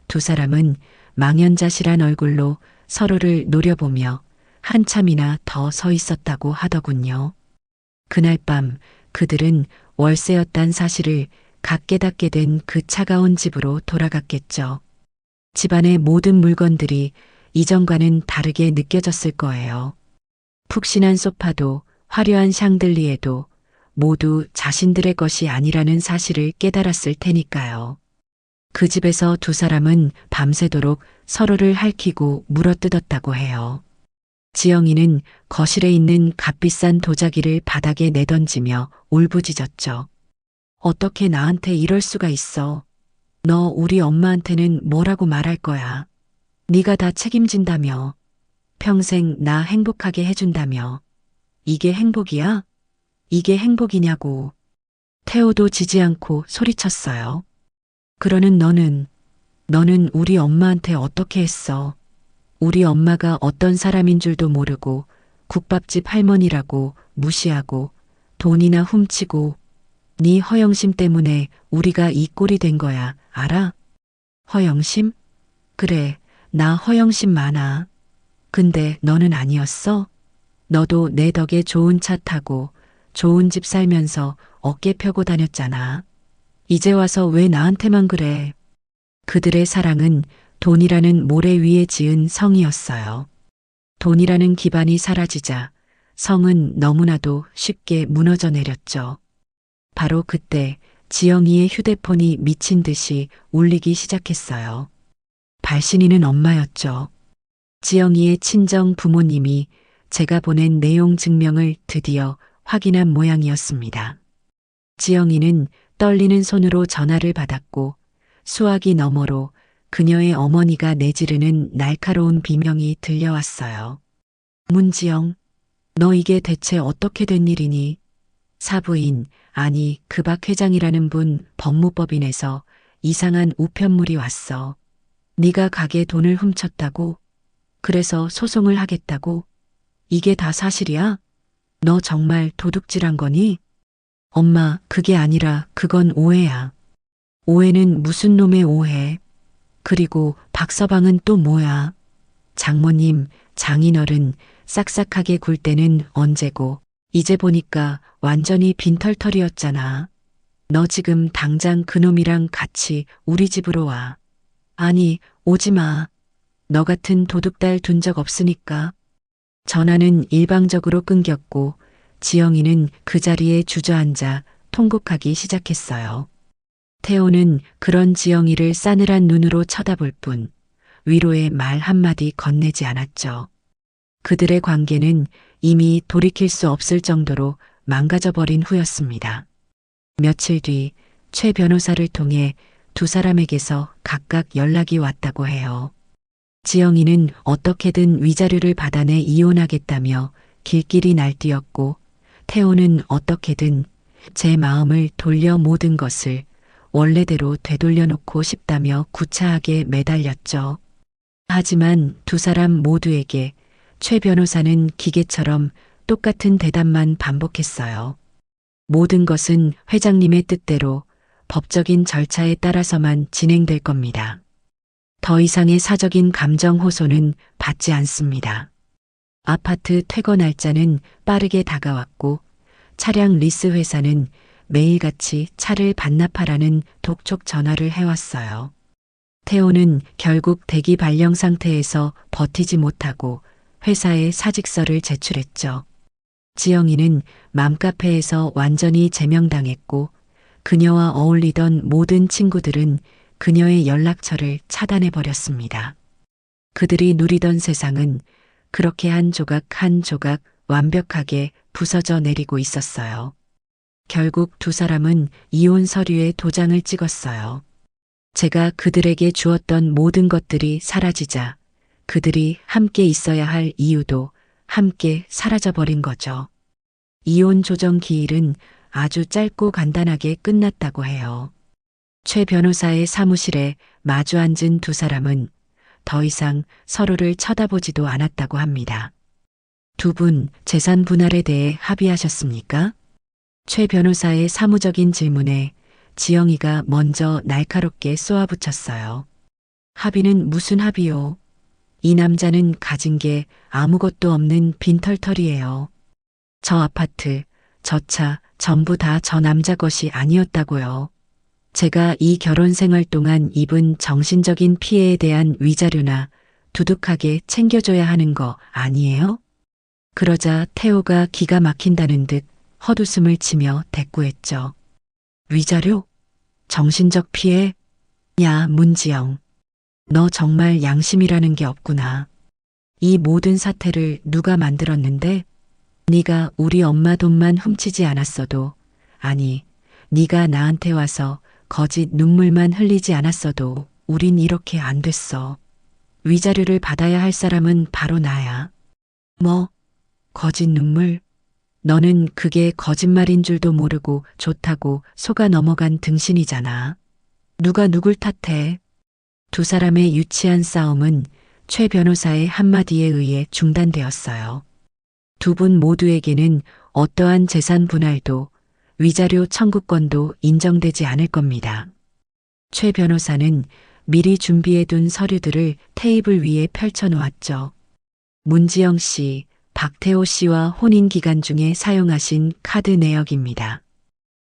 두 사람은 망연자실한 얼굴로 서로를 노려보며 한참이나 더 서 있었다고 하더군요. 그날 밤 그들은 월세였단 사실을 각 깨닫게 된 그 차가운 집으로 돌아갔겠죠. 집안의 모든 물건들이 이전과는 다르게 느껴졌을 거예요. 푹신한 소파도 화려한 샹들리에도 모두 자신들의 것이 아니라는 사실을 깨달았을 테니까요. 그 집에서 두 사람은 밤새도록 서로를 핥히고 물어뜯었다고 해요. 지영이는 거실에 있는 값비싼 도자기를 바닥에 내던지며 울부짖었죠. 어떻게 나한테 이럴 수가 있어. 너 우리 엄마한테는 뭐라고 말할 거야. 네가 다 책임진다며. 평생 나 행복하게 해준다며. 이게 행복이야? 이게 행복이냐고. 태호도 지지 않고 소리쳤어요. 그러는 너는 우리 엄마한테 어떻게 했어? 우리 엄마가 어떤 사람인 줄도 모르고 국밥집 할머니라고 무시하고 돈이나 훔치고 네 허영심 때문에 우리가 이 꼴이 된 거야. 알아? 허영심? 그래, 나 허영심 많아. 근데 너는 아니었어? 너도 내 덕에 좋은 차 타고 좋은 집 살면서 어깨 펴고 다녔잖아. 이제 와서 왜 나한테만 그래? 그들의 사랑은 돈이라는 모래 위에 지은 성이었어요. 돈이라는 기반이 사라지자 성은 너무나도 쉽게 무너져 내렸죠. 바로 그때 지영이의 휴대폰이 미친 듯이 울리기 시작했어요. 발신인은 엄마였죠. 지영이의 친정 부모님이 제가 보낸 내용 증명을 드디어 확인한 모양이었습니다. 지영이는 떨리는 손으로 전화를 받았고 수화기 너머로 그녀의 어머니가 내지르는 날카로운 비명이 들려왔어요. 문지영, 너 이게 대체 어떻게 된 일이니? 사부인, 아니 그 박 회장이라는 분 법무법인에서 이상한 우편물이 왔어. 네가 가게 돈을 훔쳤다고? 그래서 소송을 하겠다고? 이게 다 사실이야? 너 정말 도둑질한 거니? 엄마, 그게 아니라 그건 오해야. 오해는 무슨 놈의 오해? 그리고 박서방은 또 뭐야? 장모님, 장인어른 싹싹하게 굴 때는 언제고 이제 보니까 완전히 빈털털이었잖아. 너 지금 당장 그놈이랑 같이 우리 집으로 와. 아니, 오지 마. 너 같은 도둑딸 둔 적 없으니까. 전화는 일방적으로 끊겼고 지영이는 그 자리에 주저앉아 통곡하기 시작했어요. 태호는 그런 지영이를 싸늘한 눈으로 쳐다볼 뿐 위로의 말 한마디 건네지 않았죠. 그들의 관계는 이미 돌이킬 수 없을 정도로 망가져버린 후였습니다. 며칠 뒤 최 변호사를 통해 두 사람에게서 각각 연락이 왔다고 해요. 지영이는 어떻게든 위자료를 받아내 이혼하겠다며 길길이 날뛰었고 태호는 어떻게든 제 마음을 돌려 모든 것을 원래대로 되돌려놓고 싶다며 구차하게 매달렸죠. 하지만 두 사람 모두에게 최 변호사는 기계처럼 똑같은 대답만 반복했어요. 모든 것은 회장님의 뜻대로 법적인 절차에 따라서만 진행될 겁니다. 더 이상의 사적인 감정 호소는 받지 않습니다. 아파트 퇴거 날짜는 빠르게 다가왔고 차량 리스 회사는 매일같이 차를 반납하라는 독촉 전화를 해왔어요. 태호는 결국 대기 발령 상태에서 버티지 못하고 회사에 사직서를 제출했죠. 지영이는 맘카페에서 완전히 제명당했고 그녀와 어울리던 모든 친구들은 그녀의 연락처를 차단해버렸습니다. 그들이 누리던 세상은 그렇게 한 조각 한 조각 완벽하게 부서져 내리고 있었어요. 결국 두 사람은 이혼 서류에 도장을 찍었어요. 제가 그들에게 주었던 모든 것들이 사라지자 그들이 함께 있어야 할 이유도 함께 사라져버린 거죠. 이혼 조정 기일은 아주 짧고 간단하게 끝났다고 해요. 최 변호사의 사무실에 마주 앉은 두 사람은 더 이상 서로를 쳐다보지도 않았다고 합니다. 두 분 재산 분할에 대해 합의하셨습니까? 최 변호사의 사무적인 질문에 지영이가 먼저 날카롭게 쏘아붙였어요. 합의는 무슨 합의요? 이 남자는 가진 게 아무것도 없는 빈털털이에요. 저 아파트, 저 차, 전부 다 저 남자 것이 아니었다고요. 제가 이 결혼 생활 동안 입은 정신적인 피해에 대한 위자료나 두둑하게 챙겨줘야 하는 거 아니에요? 그러자 태호가 기가 막힌다는 듯 헛웃음을 치며 대꾸했죠. 위자료? 정신적 피해? 야, 문지영. 너 정말 양심이라는 게 없구나. 이 모든 사태를 누가 만들었는데? 네가 우리 엄마 돈만 훔치지 않았어도, 아니, 네가 나한테 와서 거짓 눈물만 흘리지 않았어도 우린 이렇게 안 됐어. 위자료를 받아야 할 사람은 바로 나야. 뭐? 거짓 눈물? 너는 그게 거짓말인 줄도 모르고 좋다고 속아 넘어간 등신이잖아. 누가 누굴 탓해? 두 사람의 유치한 싸움은 최 변호사의 한마디에 의해 중단되었어요. 두 분 모두에게는 어떠한 재산 분할도 위자료 청구권도 인정되지 않을 겁니다. 최 변호사는 미리 준비해둔 서류들을 테이블 위에 펼쳐놓았죠. 문지영 씨, 박태호 씨와 혼인 기간 중에 사용하신 카드 내역입니다.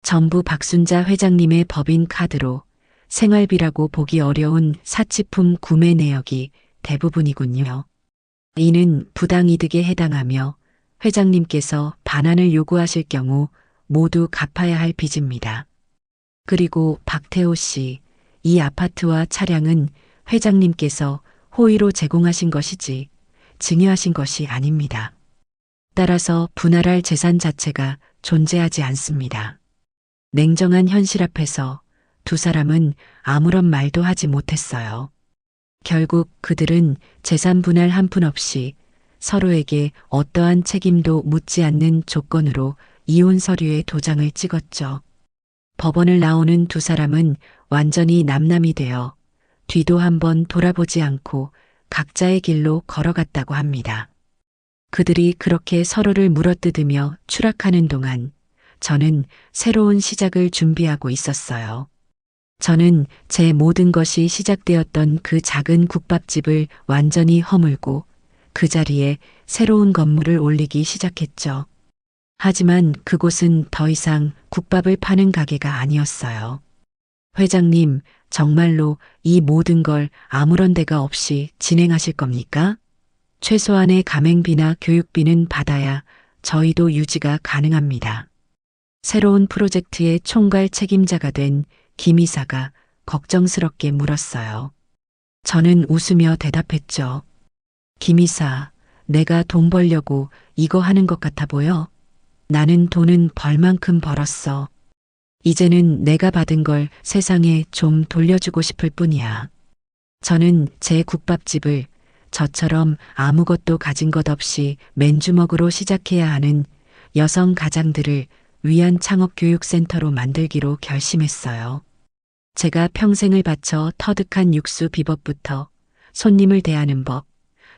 전부 박순자 회장님의 법인 카드로 생활비라고 보기 어려운 사치품 구매 내역이 대부분이군요. 이는 부당이득에 해당하며 회장님께서 반환을 요구하실 경우 모두 갚아야 할 빚입니다. 그리고 박태호 씨, 이 아파트와 차량은 회장님께서 호의로 제공하신 것이지 증여하신 것이 아닙니다. 따라서 분할할 재산 자체가 존재하지 않습니다. 냉정한 현실 앞에서 두 사람은 아무런 말도 하지 못했어요. 결국 그들은 재산 분할 한 푼 없이 서로에게 어떠한 책임도 묻지 않는 조건으로 이혼 서류에 도장을 찍었죠. 법원을 나오는 두 사람은 완전히 남남이 되어 뒤도 한번 돌아보지 않고 각자의 길로 걸어갔다고 합니다. 그들이 그렇게 서로를 물어뜯으며 추락하는 동안 저는 새로운 시작을 준비하고 있었어요. 저는 제 모든 것이 시작되었던 그 작은 국밥집을 완전히 허물고 그 자리에 새로운 건물을 올리기 시작했죠. 하지만 그곳은 더 이상 국밥을 파는 가게가 아니었어요. 회장님, 정말로 이 모든 걸 아무런 대가 없이 진행하실 겁니까? 최소한의 가맹비나 교육비는 받아야 저희도 유지가 가능합니다. 새로운 프로젝트의 총괄 책임자가 된 김 이사가 걱정스럽게 물었어요. 저는 웃으며 대답했죠. 김 이사, 내가 돈 벌려고 이거 하는 것 같아 보여? 나는 돈은 벌 만큼 벌었어. 이제는 내가 받은 걸 세상에 좀 돌려주고 싶을 뿐이야. 저는 제 국밥집을 저처럼 아무것도 가진 것 없이 맨주먹으로 시작해야 하는 여성 가장들을 위한 창업교육센터로 만들기로 결심했어요. 제가 평생을 바쳐 터득한 육수 비법부터 손님을 대하는 법,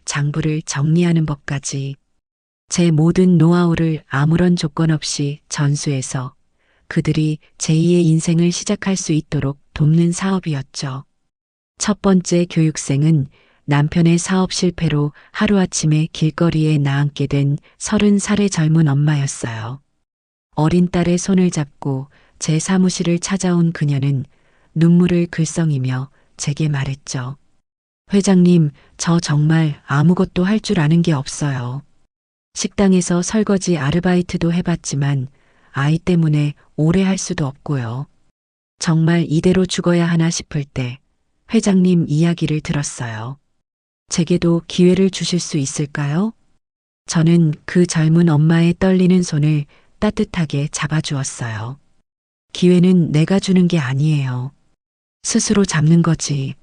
장부를 정리하는 법까지 제 모든 노하우를 아무런 조건 없이 전수해서 그들이 제2의 인생을 시작할 수 있도록 돕는 사업이었죠. 첫 번째 교육생은 남편의 사업 실패로 하루아침에 길거리에 나앉게 된 30살의 젊은 엄마였어요. 어린 딸의 손을 잡고 제 사무실을 찾아온 그녀는 눈물을 글썽이며 제게 말했죠. 회장님, 저 정말 아무것도 할 줄 아는 게 없어요. 식당에서 설거지 아르바이트도 해봤지만 아이 때문에 오래 할 수도 없고요. 정말 이대로 죽어야 하나 싶을 때 회장님 이야기를 들었어요. 제게도 기회를 주실 수 있을까요? 저는 그 젊은 엄마의 떨리는 손을 따뜻하게 잡아주었어요. 기회는 내가 주는 게 아니에요. 스스로 잡는 거지.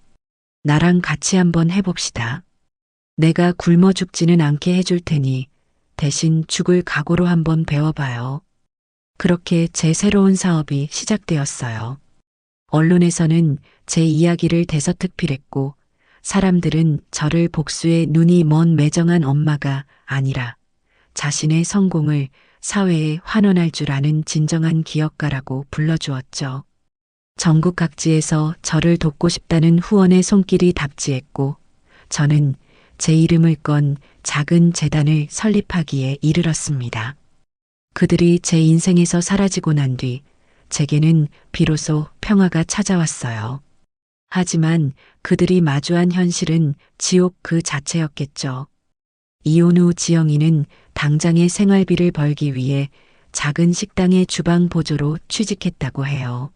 나랑 같이 한번 해봅시다. 내가 굶어 죽지는 않게 해줄 테니 대신 죽을 각오로 한번 배워봐요. 그렇게 제 새로운 사업이 시작되었어요. 언론에서는 제 이야기를 대서특필했고 사람들은 저를 복수의 눈이 먼 매정한 엄마가 아니라 자신의 성공을 사회에 환원할 줄 아는 진정한 기업가라고 불러주었죠. 전국 각지에서 저를 돕고 싶다는 후원의 손길이 답지했고 저는 제 이름을 건 작은 재단을 설립하기에 이르렀습니다. 그들이 제 인생에서 사라지고 난 뒤 제게는 비로소 평화가 찾아왔어요. 하지만 그들이 마주한 현실은 지옥 그 자체였겠죠. 이혼 후 지영이는 당장의 생활비를 벌기 위해 작은 식당의 주방 보조로 취직했다고 해요.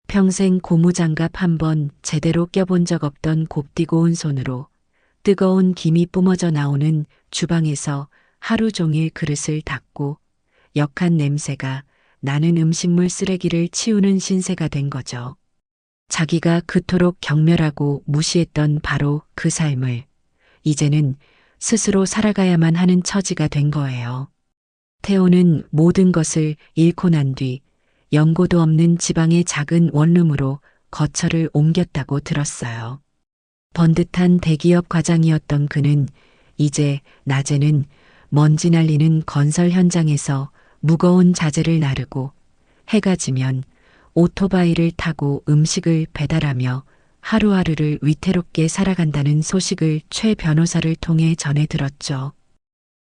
평생 고무장갑 한 번 제대로 껴본 적 없던 곱디고 온 손으로 뜨거운 김이 뿜어져 나오는 주방에서 하루 종일 그릇을 닦고 역한 냄새가 나는 음식물 쓰레기를 치우는 신세가 된 거죠. 자기가 그토록 경멸하고 무시했던 바로 그 삶을 이제는 스스로 살아가야만 하는 처지가 된 거예요. 태호는 모든 것을 잃고 난 뒤 연고도 없는 지방의 작은 원룸으로 거처를 옮겼다고 들었어요. 번듯한 대기업 과장이었던 그는 이제 낮에는 먼지 날리는 건설 현장에서 무거운 자재를 나르고 해가 지면 오토바이를 타고 음식을 배달하며 하루하루를 위태롭게 살아간다는 소식을 최 변호사를 통해 전해 들었죠.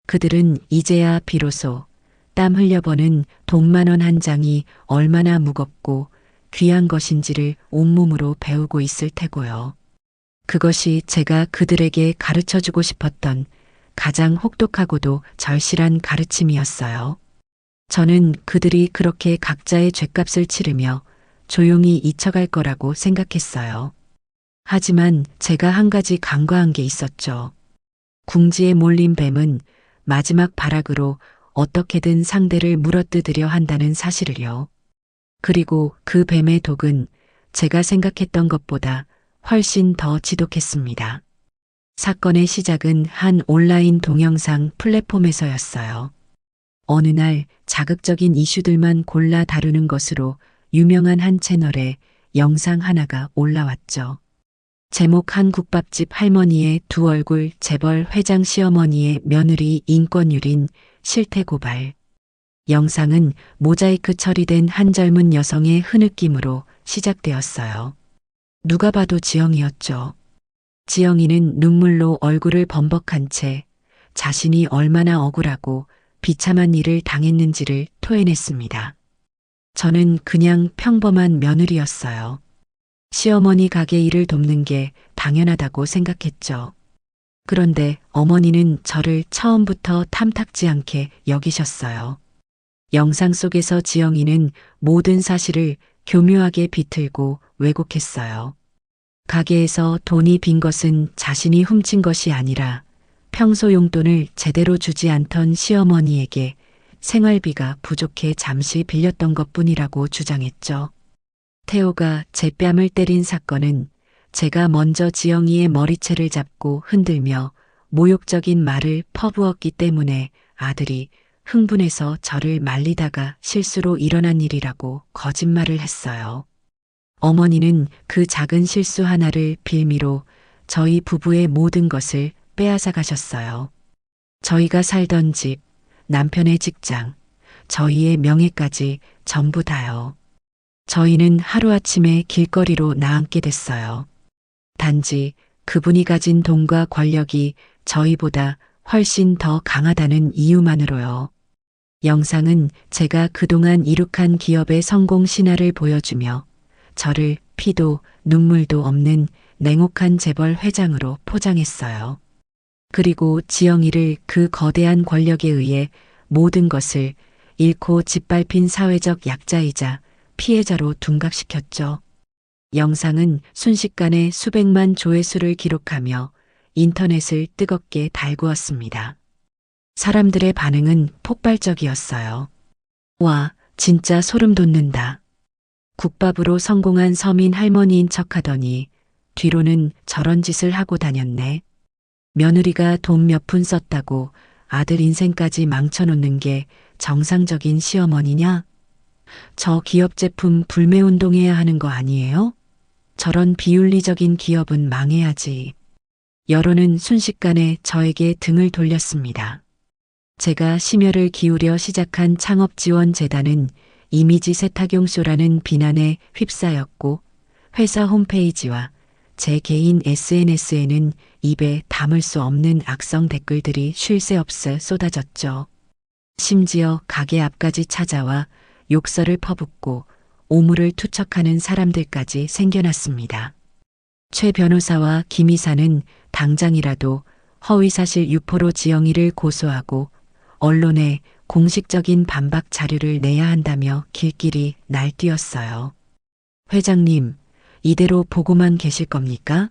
그들은 이제야 비로소 땀 흘려버는 돈만원 한 장이 얼마나 무겁고 귀한 것인지를 온몸으로 배우고 있을 테고요. 그것이 제가 그들에게 가르쳐주고 싶었던 가장 혹독하고도 절실한 가르침이었어요. 저는 그들이 그렇게 각자의 죗값을 치르며 조용히 잊혀갈 거라고 생각했어요. 하지만 제가 한 가지 간과한 게 있었죠. 궁지에 몰린 뱀은 마지막 발악으로 어떻게든 상대를 물어뜯으려 한다는 사실을요. 그리고 그 뱀의 독은 제가 생각했던 것보다 훨씬 더 지독했습니다. 사건의 시작은 한 온라인 동영상 플랫폼에서였어요. 어느 날 자극적인 이슈들만 골라 다루는 것으로 유명한 한 채널에 영상 하나가 올라왔죠. 제목 한 국밥집 할머니의 두 얼굴 재벌 회장 시어머니의 며느리 인권유린 실태 고발. 영상은 모자이크 처리된 한 젊은 여성의 흐느낌으로 시작되었어요. 누가 봐도 지영이었죠. 지영이는 눈물로 얼굴을 범벅한 채 자신이 얼마나 억울하고 비참한 일을 당했는지를 토해냈습니다. 저는 그냥 평범한 며느리였어요. 시어머니 가게 일을 돕는 게 당연하다고 생각했죠. 그런데 어머니는 저를 처음부터 탐탁지 않게 여기셨어요. 영상 속에서 지영이는 모든 사실을 교묘하게 비틀고 왜곡했어요. 가게에서 돈이 빈 것은 자신이 훔친 것이 아니라 평소 용돈을 제대로 주지 않던 시어머니에게 생활비가 부족해 잠시 빌렸던 것뿐이라고 주장했죠. 태호가 제 뺨을 때린 사건은 제가 먼저 지영이의 머리채를 잡고 흔들며 모욕적인 말을 퍼부었기 때문에 아들이 흥분해서 저를 말리다가 실수로 일어난 일이라고 거짓말을 했어요. 어머니는 그 작은 실수 하나를 빌미로 저희 부부의 모든 것을 빼앗아 가셨어요. 저희가 살던 집, 남편의 직장, 저희의 명예까지 전부 다요. 저희는 하루아침에 길거리로 나앉게 됐어요. 단지 그분이 가진 돈과 권력이 저희보다 훨씬 더 강하다는 이유만으로요. 영상은 제가 그동안 이룩한 기업의 성공 신화를 보여주며 저를 피도 눈물도 없는 냉혹한 재벌 회장으로 포장했어요. 그리고 지영이를 그 거대한 권력에 의해 모든 것을 잃고 짓밟힌 사회적 약자이자 피해자로 둔갑시켰죠. 영상은 순식간에 수백만 조회수를 기록하며 인터넷을 뜨겁게 달구었습니다. 사람들의 반응은 폭발적이었어요. 와, 진짜 소름 돋는다. 국밥으로 성공한 서민 할머니인 척하더니 뒤로는 저런 짓을 하고 다녔네. 며느리가 돈 몇 푼 썼다고 아들 인생까지 망쳐놓는 게 정상적인 시어머니냐? 저 기업 제품 불매운동해야 하는 거 아니에요? 저런 비윤리적인 기업은 망해야지. 여론은 순식간에 저에게 등을 돌렸습니다. 제가 심혈을 기울여 시작한 창업지원재단은 이미지 세탁용쇼라는 비난에 휩싸였고 회사 홈페이지와 제 개인 SNS에는 입에 담을 수 없는 악성 댓글들이 쉴 새 없어 쏟아졌죠. 심지어 가게 앞까지 찾아와 욕설을 퍼붓고 오물을 투척하는 사람들까지 생겨났습니다. 최 변호사와 김 이사는 당장이라도 허위사실 유포로 지영이를 고소하고 언론에 공식적인 반박 자료를 내야 한다며 길길이 날뛰었어요. 회장님, 이대로 보고만 계실 겁니까?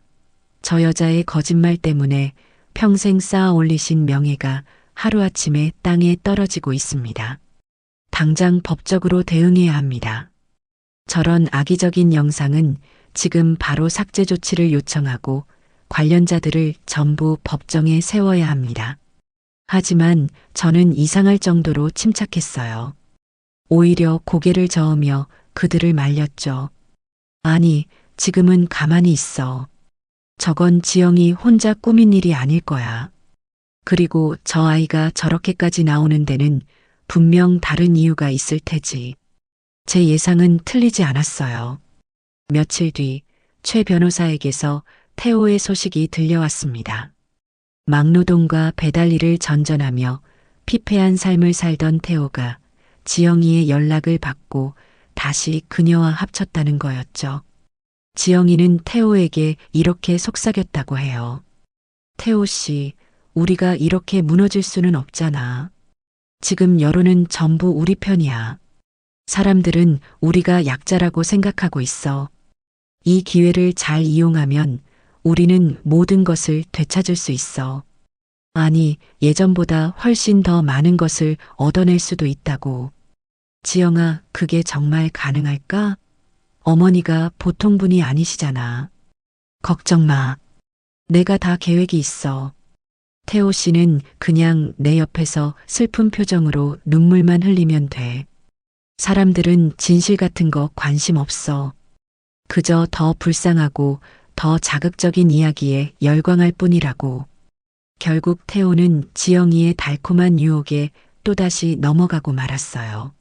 저 여자의 거짓말 때문에 평생 쌓아 올리신 명예가 하루아침에 땅에 떨어지고 있습니다. 당장 법적으로 대응해야 합니다. 저런 악의적인 영상은 지금 바로 삭제 조치를 요청하고 관련자들을 전부 법정에 세워야 합니다. 하지만 저는 이상할 정도로 침착했어요. 오히려 고개를 저으며 그들을 말렸죠. 아니, 지금은 가만히 있어. 저건 지영이 혼자 꾸민 일이 아닐 거야. 그리고 저 아이가 저렇게까지 나오는 데는 분명 다른 이유가 있을 테지. 제 예상은 틀리지 않았어요. 며칠 뒤 최 변호사에게서 태호의 소식이 들려왔습니다. 막노동과 배달 일을 전전하며 피폐한 삶을 살던 태호가 지영이의 연락을 받고 다시 그녀와 합쳤다는 거였죠. 지영이는 태호에게 이렇게 속삭였다고 해요. 태호 씨, 우리가 이렇게 무너질 수는 없잖아. 지금 여론은 전부 우리 편이야. 사람들은 우리가 약자라고 생각하고 있어. 이 기회를 잘 이용하면 우리는 모든 것을 되찾을 수 있어. 아니, 예전보다 훨씬 더 많은 것을 얻어낼 수도 있다고. 지영아, 그게 정말 가능할까? 어머니가 보통 분이 아니시잖아. 걱정 마. 내가 다 계획이 있어. 태호 씨는 그냥 내 옆에서 슬픈 표정으로 눈물만 흘리면 돼. 사람들은 진실 같은 거 관심 없어. 그저 더 불쌍하고 더 자극적인 이야기에 열광할 뿐이라고. 결국 태호는 지영이의 달콤한 유혹에 또다시 넘어가고 말았어요.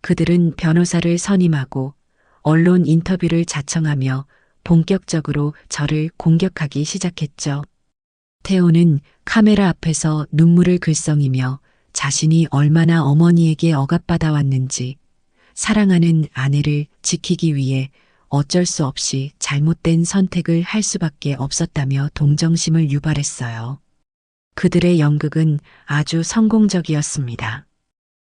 그들은 변호사를 선임하고 언론 인터뷰를 자청하며 본격적으로 저를 공격하기 시작했죠. 태호는 카메라 앞에서 눈물을 글썽이며 자신이 얼마나 어머니에게 억압받아 왔는지, 사랑하는 아내를 지키기 위해 어쩔 수 없이 잘못된 선택을 할 수밖에 없었다며 동정심을 유발했어요. 그들의 연극은 아주 성공적이었습니다.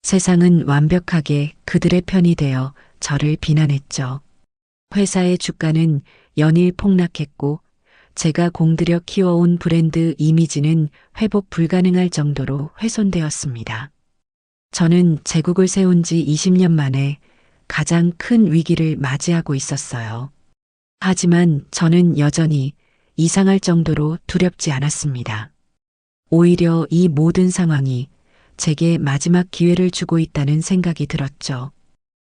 세상은 완벽하게 그들의 편이 되어 저를 비난했죠. 회사의 주가는 연일 폭락했고 제가 공들여 키워온 브랜드 이미지는 회복 불가능할 정도로 훼손되었습니다. 저는 제국을 세운 지 20년 만에 가장 큰 위기를 맞이하고 있었어요. 하지만 저는 여전히 이상할 정도로 두렵지 않았습니다. 오히려 이 모든 상황이 제게 마지막 기회를 주고 있다는 생각이 들었죠.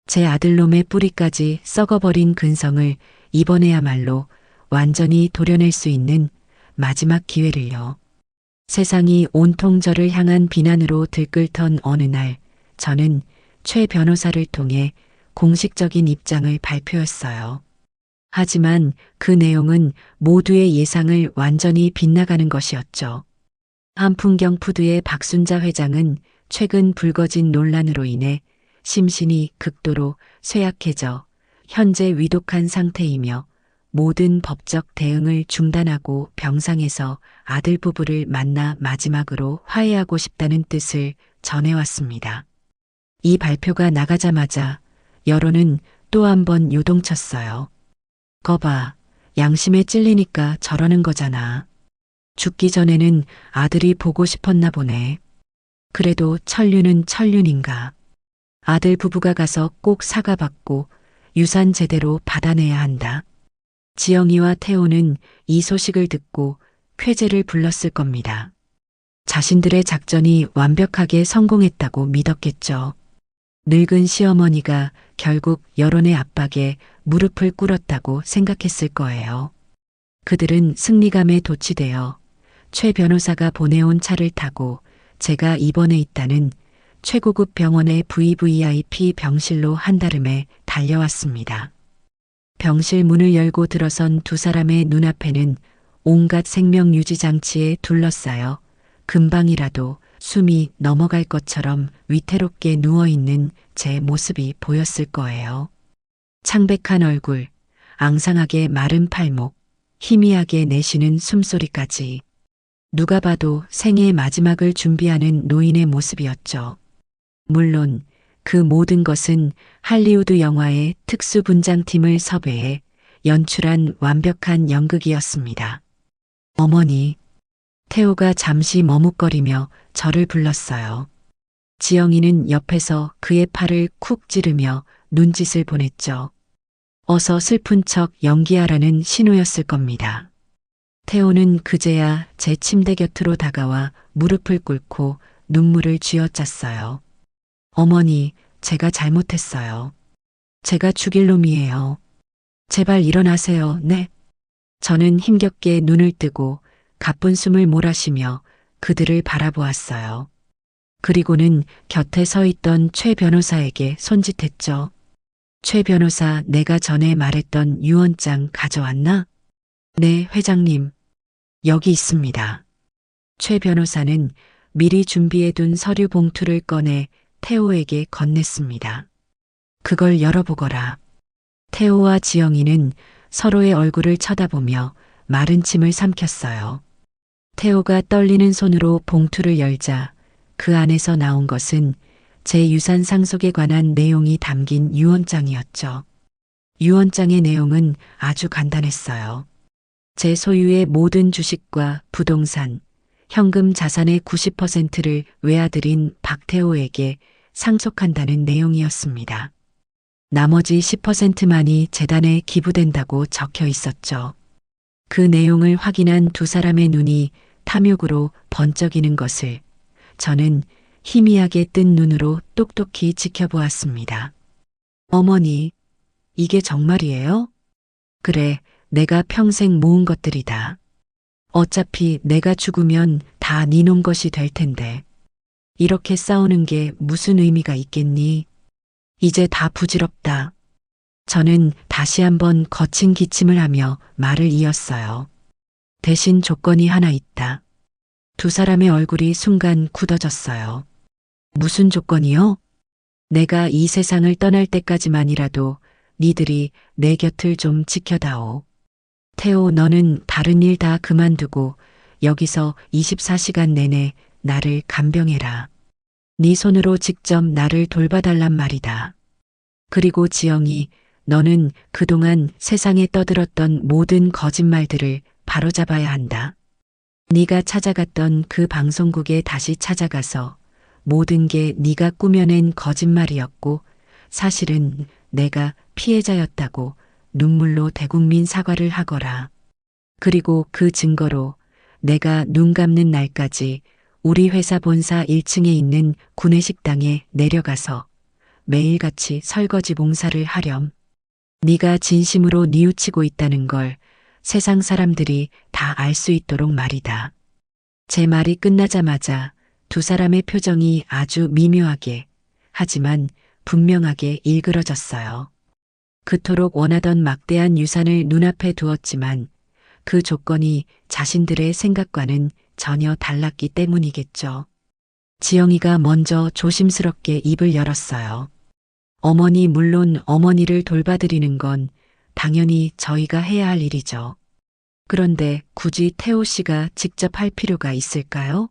제 아들놈의 뿌리까지 썩어버린 근성을 이번에야말로 완전히 도려낼 수 있는 마지막 기회를요. 세상이 온통 저를 향한 비난으로 들끓던 어느 날, 저는 최 변호사를 통해 공식적인 입장을 발표했어요. 하지만 그 내용은 모두의 예상을 완전히 빗나가는 것이었죠. 한풍경 푸드의 박순자 회장은 최근 불거진 논란으로 인해 심신이 극도로 쇠약해져 현재 위독한 상태이며 모든 법적 대응을 중단하고 병상에서 아들 부부를 만나 마지막으로 화해하고 싶다는 뜻을 전해왔습니다. 이 발표가 나가자마자 여론은 또 한 번 요동쳤어요. 거봐, 양심에 찔리니까 저러는 거잖아. 죽기 전에는 아들이 보고 싶었나 보네. 그래도 천륜은 천륜인가. 아들 부부가 가서 꼭 사과받고 유산 제대로 받아내야 한다. 지영이와 태호는 이 소식을 듣고 쾌재를 불렀을 겁니다. 자신들의 작전이 완벽하게 성공했다고 믿었겠죠. 늙은 시어머니가 결국 여론의 압박에 무릎을 꿇었다고 생각했을 거예요. 그들은 승리감에 도취되어 최 변호사가 보내온 차를 타고 제가 입원해 있다는 최고급 병원의 VVIP 병실로 한달음에 달려왔습니다. 병실 문을 열고 들어선 두 사람의 눈앞에는 온갖 생명 유지 장치에 둘러싸여 금방이라도 숨이 넘어갈 것처럼 위태롭게 누워있는 제 모습이 보였을 거예요. 창백한 얼굴, 앙상하게 마른 팔목, 희미하게 내쉬는 숨소리까지. 누가 봐도 생애의 마지막을 준비하는 노인의 모습이었죠. 물론 그 모든 것은 할리우드 영화의 특수분장팀을 섭외해 연출한 완벽한 연극이었습니다. 어머니, 태호가 잠시 머뭇거리며 저를 불렀어요. 지영이는 옆에서 그의 팔을 쿡 찌르며 눈짓을 보냈죠. 어서 슬픈 척 연기하라는 신호였을 겁니다. 태호는 그제야 제 침대 곁으로 다가와 무릎을 꿇고 눈물을 쥐어짰어요. 어머니, 제가 잘못했어요. 제가 죽일 놈이에요. 제발 일어나세요. 네. 저는 힘겹게 눈을 뜨고 가쁜 숨을 몰아쉬며 그들을 바라보았어요. 그리고는 곁에 서 있던 최 변호사에게 손짓했죠. 최 변호사, 내가 전에 말했던 유언장 가져왔나? 네, 회장님. 여기 있습니다. 최 변호사는 미리 준비해둔 서류 봉투를 꺼내 태호에게 건넸습니다. 그걸 열어보거라. 태호와 지영이는 서로의 얼굴을 쳐다보며 마른 침을 삼켰어요. 태호가 떨리는 손으로 봉투를 열자 그 안에서 나온 것은 제 유산 상속에 관한 내용이 담긴 유언장이었죠. 유언장의 내용은 아주 간단했어요. 제 소유의 모든 주식과 부동산, 현금 자산의 90%를 외아들인 박태호에게 상속한다는 내용이었습니다. 나머지 10%만이 재단에 기부된다고 적혀 있었죠. 그 내용을 확인한 두 사람의 눈이 탐욕으로 번쩍이는 것을 저는 희미하게 뜬 눈으로 똑똑히 지켜보았습니다. 어머니, 이게 정말이에요? 그래, 내가 평생 모은 것들이다. 어차피 내가 죽으면 다 네 놈 것이 될 텐데. 이렇게 싸우는 게 무슨 의미가 있겠니? 이제 다 부질없다. 저는 다시 한번 거친 기침을 하며 말을 이었어요. 대신 조건이 하나 있다. 두 사람의 얼굴이 순간 굳어졌어요. 무슨 조건이요? 내가 이 세상을 떠날 때까지만이라도 니들이 내 곁을 좀 지켜다오. 태호, 너는 다른 일 다 그만두고 여기서 24시간 내내 나를 간병해라. 네 손으로 직접 나를 돌봐달란 말이다. 그리고 지영이, 너는 그동안 세상에 떠들었던 모든 거짓말들을 바로잡아야 한다. 네가 찾아갔던 그 방송국에 다시 찾아가서 모든 게 네가 꾸며낸 거짓말이었고 사실은 내가 피해자였다고 눈물로 대국민 사과를 하거라. 그리고 그 증거로 내가 눈 감는 날까지 우리 회사 본사 1층에 있는 구내식당에 내려가서 매일같이 설거지 봉사를 하렴. 네가 진심으로 뉘우치고 있다는 걸 세상 사람들이 다 알 수 있도록 말이다. 제 말이 끝나자마자 두 사람의 표정이 아주 미묘하게 하지만 분명하게 일그러졌어요. 그토록 원하던 막대한 유산을 눈앞에 두었지만 그 조건이 자신들의 생각과는 전혀 달랐기 때문이겠죠. 지영이가 먼저 조심스럽게 입을 열었어요. 어머니, 물론 어머니를 돌봐드리는 건 당연히 저희가 해야 할 일이죠. 그런데 굳이 태호 씨가 직접 할 필요가 있을까요?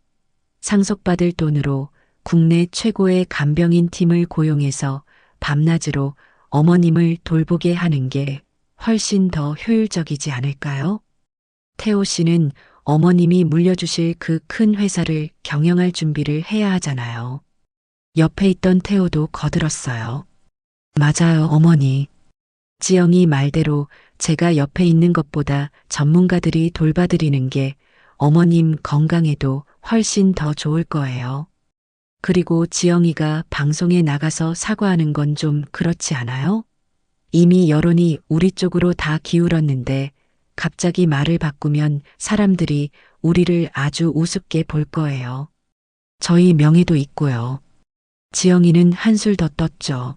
상속받을 돈으로 국내 최고의 간병인 팀을 고용해서 밤낮으로 어머님을 돌보게 하는 게 훨씬 더 효율적이지 않을까요? 태호 씨는 어머님이 물려주실 그 큰 회사를 경영할 준비를 해야 하잖아요. 옆에 있던 태호도 거들었어요. 맞아요, 어머니. 지영이 말대로 제가 옆에 있는 것보다 전문가들이 돌봐드리는 게 어머님 건강에도 훨씬 더 좋을 거예요. 그리고 지영이가 방송에 나가서 사과하는 건 좀 그렇지 않아요? 이미 여론이 우리 쪽으로 다 기울었는데 갑자기 말을 바꾸면 사람들이 우리를 아주 우습게 볼 거예요. 저희 명예도 있고요. 지영이는 한술 더 떴죠.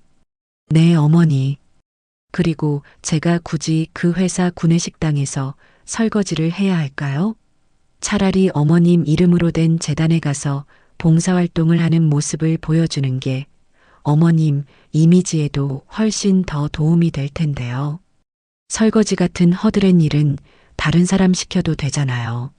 네, 어머니. 그리고 제가 굳이 그 회사 구내식당에서 설거지를 해야 할까요? 차라리 어머님 이름으로 된 재단에 가서 봉사활동을 하는 모습을 보여주는 게 어머님 이미지에도 훨씬 더 도움이 될 텐데요. 설거지 같은 허드렛 일은 다른 사람 시켜도 되잖아요.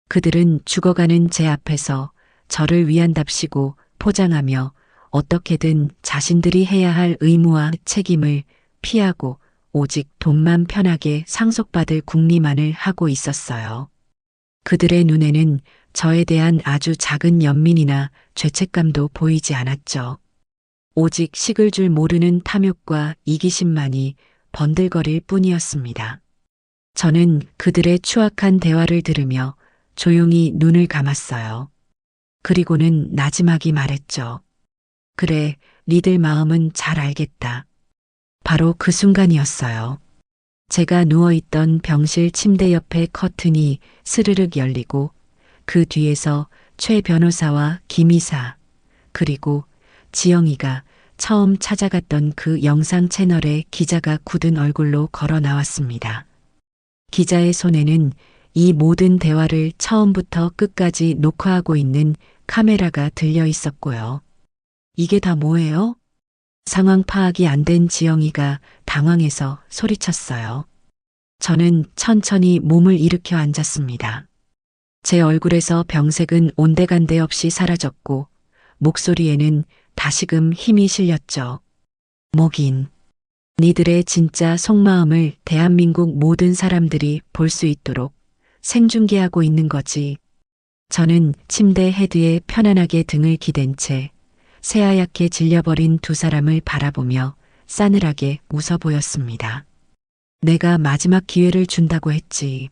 그들은 죽어가는 제 앞에서 저를 위한답시고 포장하며 어떻게든 자신들이 해야 할 의무와 책임을 피하고 오직 돈만 편하게 상속받을 궁리만을 하고 있었어요. 그들의 눈에는 저에 대한 아주 작은 연민이나 죄책감도 보이지 않았죠. 오직 식을 줄 모르는 탐욕과 이기심만이 번들거릴 뿐이었습니다. 저는 그들의 추악한 대화를 들으며 조용히 눈을 감았어요. 그리고는 나지막이 말했죠. 그래, 니들 마음은 잘 알겠다. 바로 그 순간이었어요. 제가 누워있던 병실 침대 옆에 커튼이 스르륵 열리고 그 뒤에서 최 변호사와 김 이사 그리고 지영이가 처음 찾아갔던 그 영상 채널의 기자가 굳은 얼굴로 걸어 나왔습니다. 기자의 손에는 이 모든 대화를 처음부터 끝까지 녹화하고 있는 카메라가 들려 있었고요. 이게 다 뭐예요? 상황 파악이 안 된 지영이가 당황해서 소리쳤어요. 저는 천천히 몸을 일으켜 앉았습니다. 제 얼굴에서 병색은 온데간데 없이 사라졌고 목소리에는 다시금 힘이 실렸죠. 뭐긴. 니들의 진짜 속마음을 대한민국 모든 사람들이 볼 수 있도록 생중계하고 있는 거지. 저는 침대 헤드에 편안하게 등을 기댄 채 새하얗게 질려버린 두 사람을 바라보며 싸늘하게 웃어 보였습니다. 내가 마지막 기회를 준다고 했지.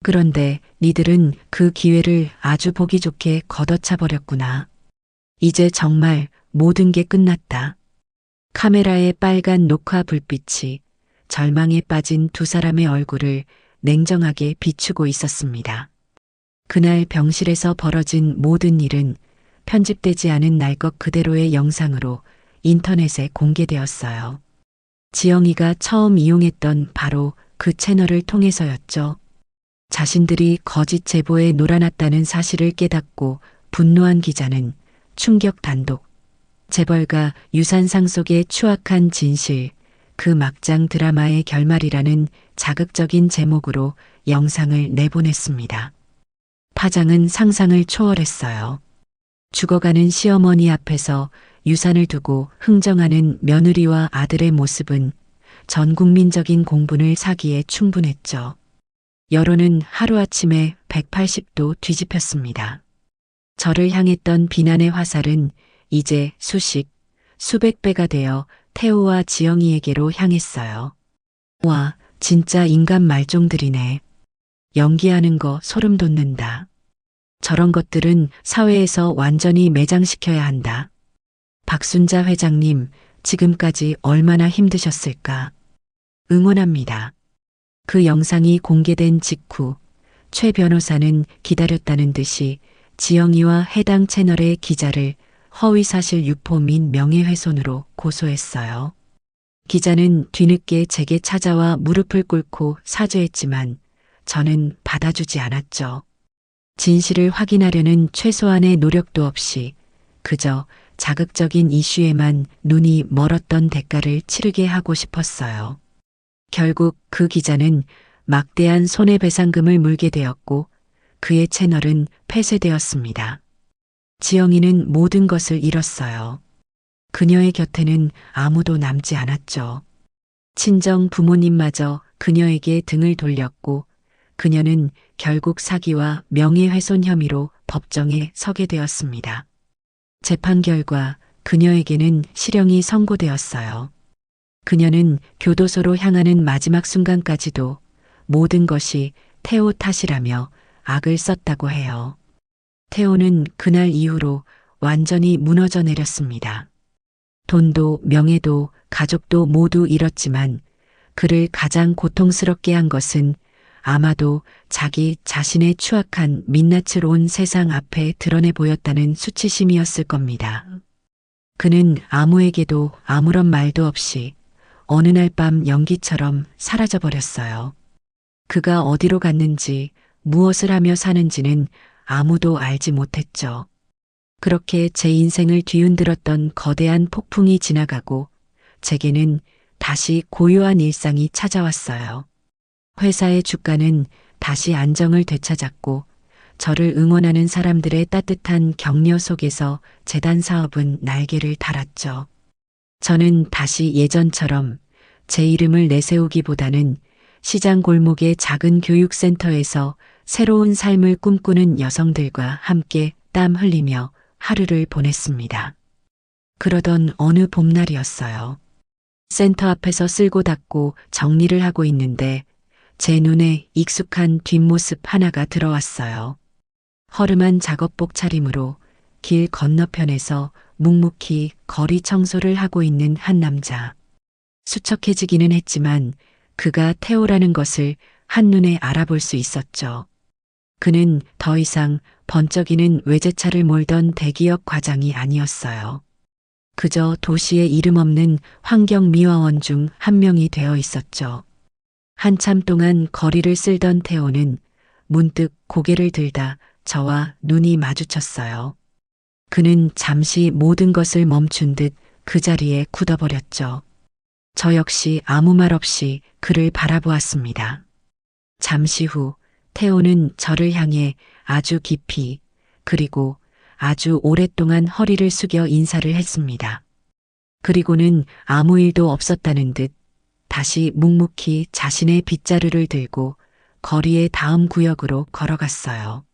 그런데 니들은 그 기회를 아주 보기 좋게 걷어차 버렸구나. 이제 정말 모든 게 끝났다. 카메라의 빨간 녹화 불빛이 절망에 빠진 두 사람의 얼굴을 냉정하게 비추고 있었습니다. 그날 병실에서 벌어진 모든 일은 편집되지 않은 날 것 그대로의 영상으로 인터넷에 공개되었어요. 지영이가 처음 이용했던 바로 그 채널을 통해서였죠. 자신들이 거짓 제보에 놀아났다는 사실을 깨닫고 분노한 기자는 충격 단독, 재벌가 유산 상속의 추악한 진실, 그 막장 드라마의 결말이라는 자극적인 제목으로 영상을 내보냈습니다. 파장은 상상을 초월했어요. 죽어가는 시어머니 앞에서 유산을 두고 흥정하는 며느리와 아들의 모습은 전 국민적인 공분을 사기에 충분했죠. 여론은 하루아침에 180도 뒤집혔습니다. 저를 향했던 비난의 화살은 이제 수백 배가 되어 태호와 지영이에게로 향했어요. 와, 진짜 인간 말종들이네. 연기하는 거 소름 돋는다. 저런 것들은 사회에서 완전히 매장시켜야 한다. 박순자 회장님, 지금까지 얼마나 힘드셨을까? 응원합니다. 그 영상이 공개된 직후 최 변호사는 기다렸다는 듯이 지영이와 해당 채널의 기자를 허위사실 유포 및 명예훼손으로 고소했어요. 기자는 뒤늦게 제게 찾아와 무릎을 꿇고 사죄했지만 저는 받아주지 않았죠. 진실을 확인하려는 최소한의 노력도 없이 그저 자극적인 이슈에만 눈이 멀었던 대가를 치르게 하고 싶었어요. 결국 그 기자는 막대한 손해배상금을 물게 되었고 그의 채널은 폐쇄되었습니다. 지영이는 모든 것을 잃었어요. 그녀의 곁에는 아무도 남지 않았죠. 친정 부모님마저 그녀에게 등을 돌렸고 그녀는 결국 사기와 명예훼손 혐의로 법정에 서게 되었습니다. 재판 결과 그녀에게는 실형이 선고되었어요. 그녀는 교도소로 향하는 마지막 순간까지도 모든 것이 태호 탓이라며 악을 썼다고 해요. 태호는 그날 이후로 완전히 무너져 내렸습니다. 돈도 명예도 가족도 모두 잃었지만 그를 가장 고통스럽게 한 것은 아마도 자기 자신의 추악한 민낯을 온 세상 앞에 드러내 보였다는 수치심이었을 겁니다. 그는 아무에게도 아무런 말도 없이 어느 날 밤 연기처럼 사라져 버렸어요. 그가 어디로 갔는지 무엇을 하며 사는지는 아무도 알지 못했죠. 그렇게 제 인생을 뒤흔들었던 거대한 폭풍이 지나가고 제게는 다시 고요한 일상이 찾아왔어요. 회사의 주가는 다시 안정을 되찾았고 저를 응원하는 사람들의 따뜻한 격려 속에서 재단 사업은 날개를 달았죠. 저는 다시 예전처럼 제 이름을 내세우기보다는 시장 골목의 작은 교육센터에서 새로운 삶을 꿈꾸는 여성들과 함께 땀 흘리며 하루를 보냈습니다. 그러던 어느 봄날이었어요. 센터 앞에서 쓸고 닦고 정리를 하고 있는데 제 눈에 익숙한 뒷모습 하나가 들어왔어요. 허름한 작업복 차림으로 길 건너편에서 묵묵히 거리 청소를 하고 있는 한 남자. 수척해지기는 했지만 그가 태호라는 것을 한눈에 알아볼 수 있었죠. 그는 더 이상 번쩍이는 외제차를 몰던 대기업 과장이 아니었어요. 그저 도시의 이름 없는 환경미화원 중 한 명이 되어 있었죠. 한참 동안 거리를 쓸던 태호는 문득 고개를 들다 저와 눈이 마주쳤어요. 그는 잠시 모든 것을 멈춘 듯 그 자리에 굳어버렸죠. 저 역시 아무 말 없이 그를 바라보았습니다. 잠시 후 태호는 저를 향해 아주 깊이 그리고 아주 오랫동안 허리를 숙여 인사를 했습니다. 그리고는 아무 일도 없었다는 듯 다시 묵묵히 자신의 빗자루를 들고 거리의 다음 구역으로 걸어갔어요.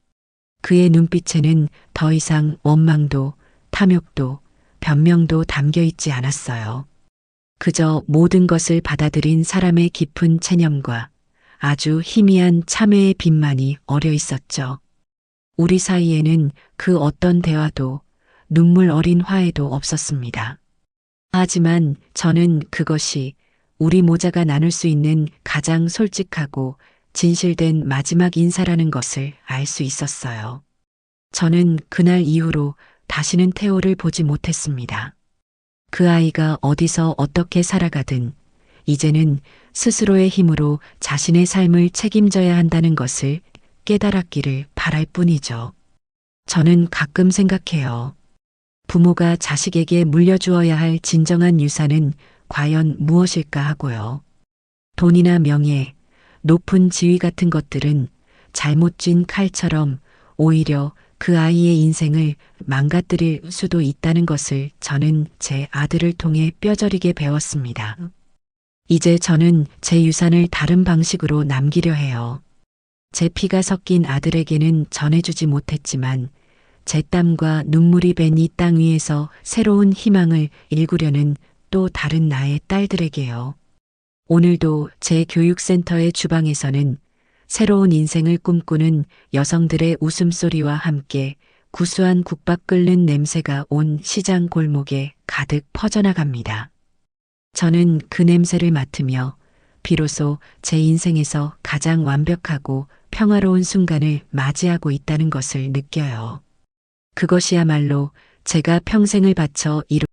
그의 눈빛에는 더 이상 원망도 탐욕도 변명도 담겨 있지 않았어요. 그저 모든 것을 받아들인 사람의 깊은 체념과 아주 희미한 참회의 빛만이 어려 있었죠. 우리 사이에는 그 어떤 대화도 눈물 어린 화해도 없었습니다. 하지만 저는 그것이 우리 모자가 나눌 수 있는 가장 솔직하고 진실된 마지막 인사라는 것을 알 수 있었어요. 저는 그날 이후로 다시는 태호를 보지 못했습니다. 그 아이가 어디서 어떻게 살아가든 이제는 스스로의 힘으로 자신의 삶을 책임져야 한다는 것을 깨달았기를 바랄 뿐이죠. 저는 가끔 생각해요. 부모가 자식에게 물려주어야 할 진정한 유산은 과연 무엇일까 하고요. 돈이나 명예, 높은 지위 같은 것들은 잘못 쥔 칼처럼 오히려 그 아이의 인생을 망가뜨릴 수도 있다는 것을 저는 제 아들을 통해 뼈저리게 배웠습니다. 이제 저는 제 유산을 다른 방식으로 남기려 해요. 제 피가 섞인 아들에게는 전해주지 못했지만 제 땀과 눈물이 밴 이 땅 위에서 새로운 희망을 일구려는 또 다른 나의 딸들에게요. 오늘도 제 교육센터의 주방에서는 새로운 인생을 꿈꾸는 여성들의 웃음소리와 함께 구수한 국밥 끓는 냄새가 온 시장 골목에 가득 퍼져나갑니다. 저는 그 냄새를 맡으며 비로소 제 인생에서 가장 완벽하고 평화로운 순간을 맞이하고 있다는 것을 느껴요. 그것이야말로 제가 평생을 바쳐 이룬